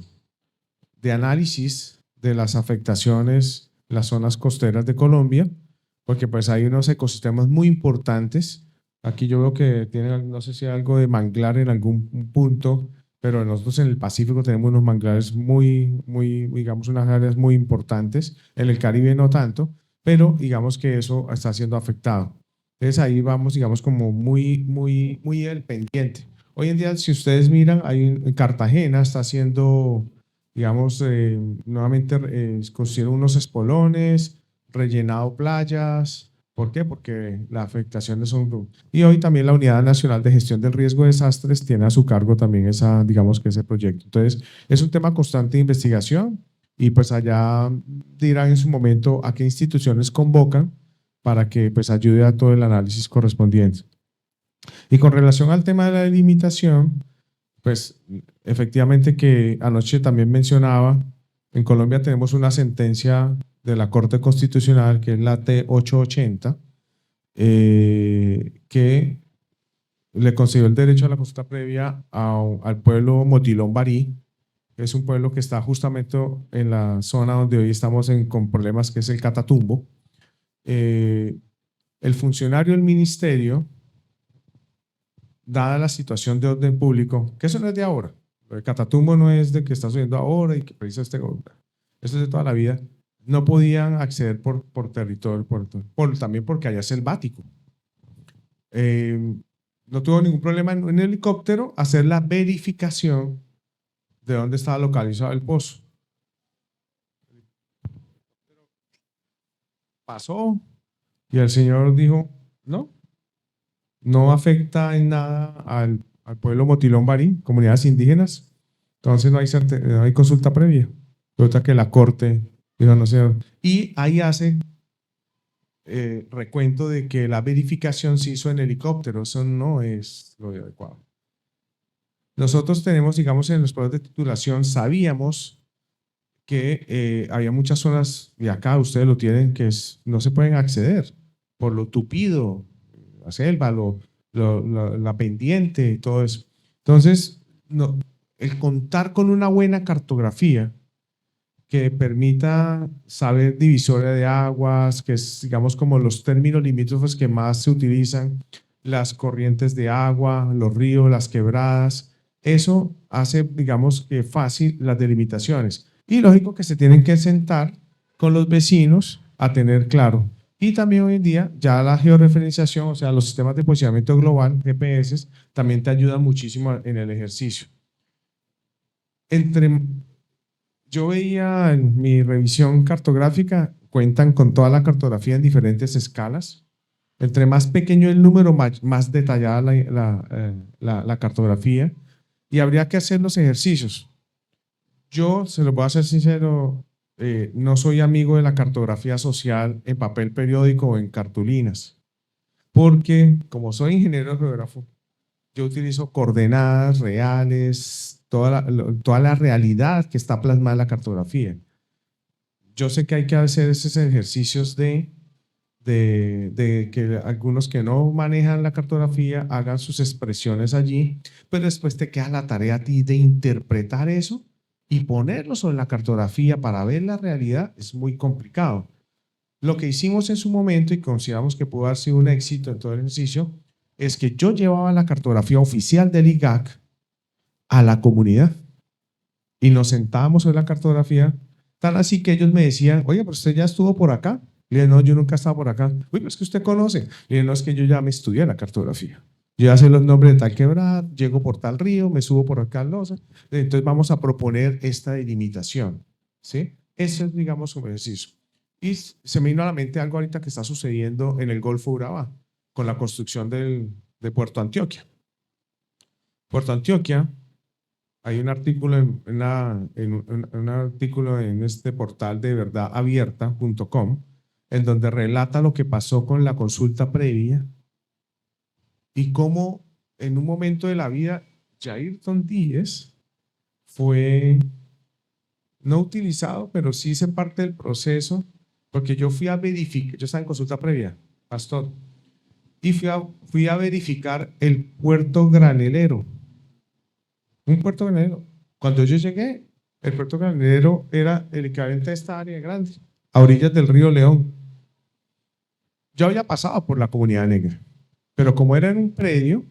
análisis de las afectaciones en las zonas costeras de Colombia, porque pues hay unos ecosistemas muy importantes. Aquí yo veo que tienen, no sé si hay algo de manglar en algún punto, pero nosotros en el Pacífico tenemos unos manglares digamos, unas áreas muy importantes. En el Caribe no tanto, pero digamos que eso está siendo afectado. Entonces ahí vamos, digamos, como muy el pendiente. Hoy en día, si ustedes miran, en Cartagena está haciendo, digamos, nuevamente construyeron unos espolones, rellenado playas. ¿Por qué? Porque la afectación son... Y hoy también la Unidad Nacional de Gestión del Riesgo de Desastres tiene a su cargo también digamos que ese proyecto. Entonces, es un tema constante de investigación y pues allá dirán en su momento a qué instituciones convocan para que pues ayude a todo el análisis correspondiente. Y con relación al tema de la delimitación, pues efectivamente que anoche también mencionaba, en Colombia tenemos una sentencia de la Corte Constitucional, que es la T880, que le concedió el derecho a la consulta previa al pueblo Motilón Barí que es un pueblo que está justamente en la zona donde hoy estamos con problemas, que es el Catatumbo. El funcionario del ministerio, dada la situación de orden público, que eso no es de ahora, el Catatumbo no es de que está sucediendo ahora y que precisa este gobierno, eso es de toda la vida, no podían acceder por territorio, también porque allá es selvático. No tuvo ningún problema en helicóptero hacer la verificación de dónde estaba localizado el pozo. Pasó y el señor dijo, no afecta en nada al pueblo Motilón Barí, comunidades indígenas, entonces no hay consulta previa. Resulta que la corte dijo, no señor, y ahí hace recuento de que la verificación se hizo en helicóptero, eso no es lo adecuado. Nosotros tenemos, digamos, en los procesos de titulación, sabíamos que había muchas zonas, y acá ustedes lo tienen, que no se pueden acceder por lo tupido, la selva, la pendiente y todo eso. Entonces, el contar con una buena cartografía que permita saber divisoria de aguas, que es, digamos, como los términos limítrofes que más se utilizan, las corrientes de agua, los ríos, las quebradas, eso hace, digamos, que fácil las delimitaciones. Y lógico que se tienen que sentar con los vecinos a tener claro. Y también hoy en día ya la georreferenciación, o sea, los sistemas de posicionamiento global, GPS, también te ayudan muchísimo en el ejercicio. Yo veía en mi revisión cartográfica, cuentan con toda la cartografía en diferentes escalas. Entre más pequeño el número, más detallada la cartografía. Y habría que hacer los ejercicios. Yo, se los voy a ser sincero, no soy amigo de la cartografía social en papel periódico o en cartulinas. Porque, como soy ingeniero geógrafo, yo utilizo coordenadas reales, toda la realidad que está plasmada en la cartografía. Yo sé que hay que hacer esos ejercicios de que algunos que no manejan la cartografía hagan sus expresiones allí, pero después te queda la tarea a ti de interpretar eso y ponerlo sobre la cartografía para ver la realidad. Es muy complicado. Lo que hicimos en su momento, y consideramos que pudo haber sido un éxito en todo el ejercicio, es que yo llevaba la cartografía oficial del IGAC a la comunidad y nos sentábamos en la cartografía, tan así que ellos me decían, oye, pero usted ya estuvo por acá. Le dije, no, yo nunca he estado por acá. Uy, pero es que usted conoce. Le dije, no, es que yo ya me estudié la cartografía. Yo ya sé los nombres de tal quebrada, llego por tal río, me subo por acá al losa. Entonces vamos a proponer esta delimitación, ¿sí? Ese es, digamos, un ejercicio. Y se me vino a la mente algo ahorita que está sucediendo en el Golfo de Urabá, con la construcción de Puerto Antioquia. Puerto Antioquia, hay un artículo un artículo en este portal de verdadabierta.com en donde relata lo que pasó con la consulta previa y cómo en un momento de la vida Jairton Díez fue no utilizado, pero sí hice parte del proceso, porque yo fui a verificar, yo estaba en consulta previa, pastor, y fui a verificar el puerto granelero. Un puerto granelero. Cuando yo llegué, el puerto granelero era el equivalente a esta área grande, a orillas del río León. Yo había pasado por la comunidad negra, pero como era en un predio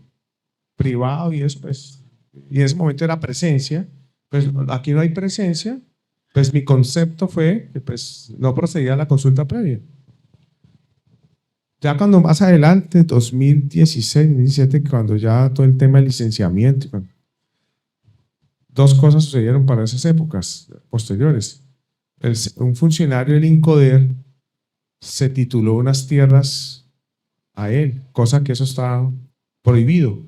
privado y eso, pues, y en ese momento era presencia, pues aquí no hay presencia, pues mi concepto fue que pues no procedía a la consulta previa. Ya cuando más adelante, 2016, 2017, cuando ya todo el tema del licenciamiento, dos cosas sucedieron para esas épocas posteriores. Un funcionario del INCODER se tituló unas tierras a él, cosa que eso está prohibido.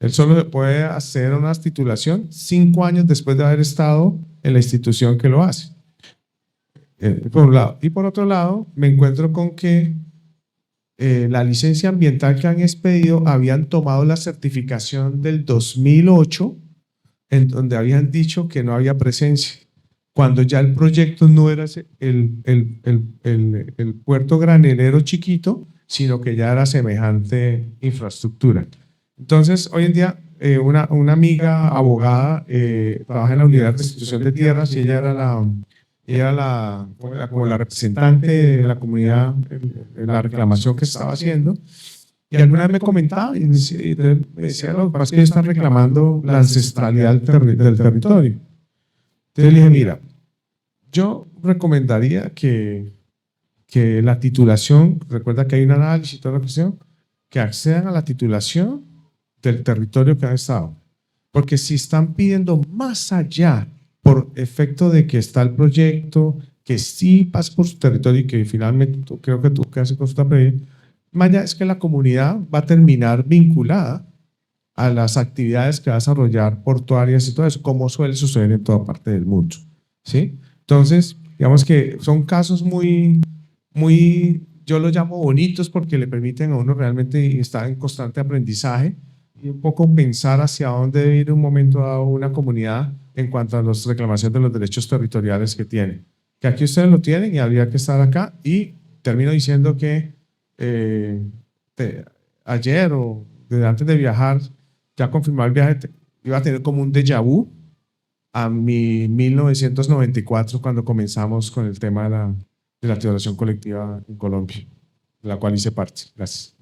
Él solo puede hacer una titulación 5 años después de haber estado en la institución que lo hace. Por un lado. Y por otro lado, me encuentro con que la licencia ambiental que han expedido habían tomado la certificación del 2008, en donde habían dicho que no había presencia, cuando ya el proyecto no era el puerto granelero chiquito, sino que ya era semejante infraestructura. Entonces, hoy en día, una amiga abogada, trabaja en la unidad de restitución de tierras y ella era como la representante de la comunidad en la reclamación que estaba haciendo. Y alguna vez me comentaba y me decía, lo que pasa es que ellos están reclamando la ancestralidad del territorio. Entonces le dije, mira, yo recomendaría que la titulación, recuerda que hay un análisis y toda la cuestión, que accedan a la titulación del territorio que han estado. Porque si están pidiendo más allá por efecto de que está el proyecto, que sí pasa por su territorio y que finalmente creo que tú que haces consulta previa, más allá es que la comunidad va a terminar vinculada a las actividades que va a desarrollar portuarias y todo eso, como suele suceder en toda parte del mundo, ¿sí? Entonces, digamos que son casos muy, yo los llamo bonitos porque le permiten a uno realmente estar en constante aprendizaje y un poco pensar hacia dónde debe ir un momento dado una comunidad en cuanto a las reclamaciones de los derechos territoriales que tiene. Que aquí ustedes lo tienen y habría que estar acá. Y termino diciendo que ayer o desde antes de viajar, ya confirmado el viaje, iba a tener como un déjà vu a mi 1994 cuando comenzamos con el tema de la titulación colectiva en Colombia, de la cual hice parte. Gracias.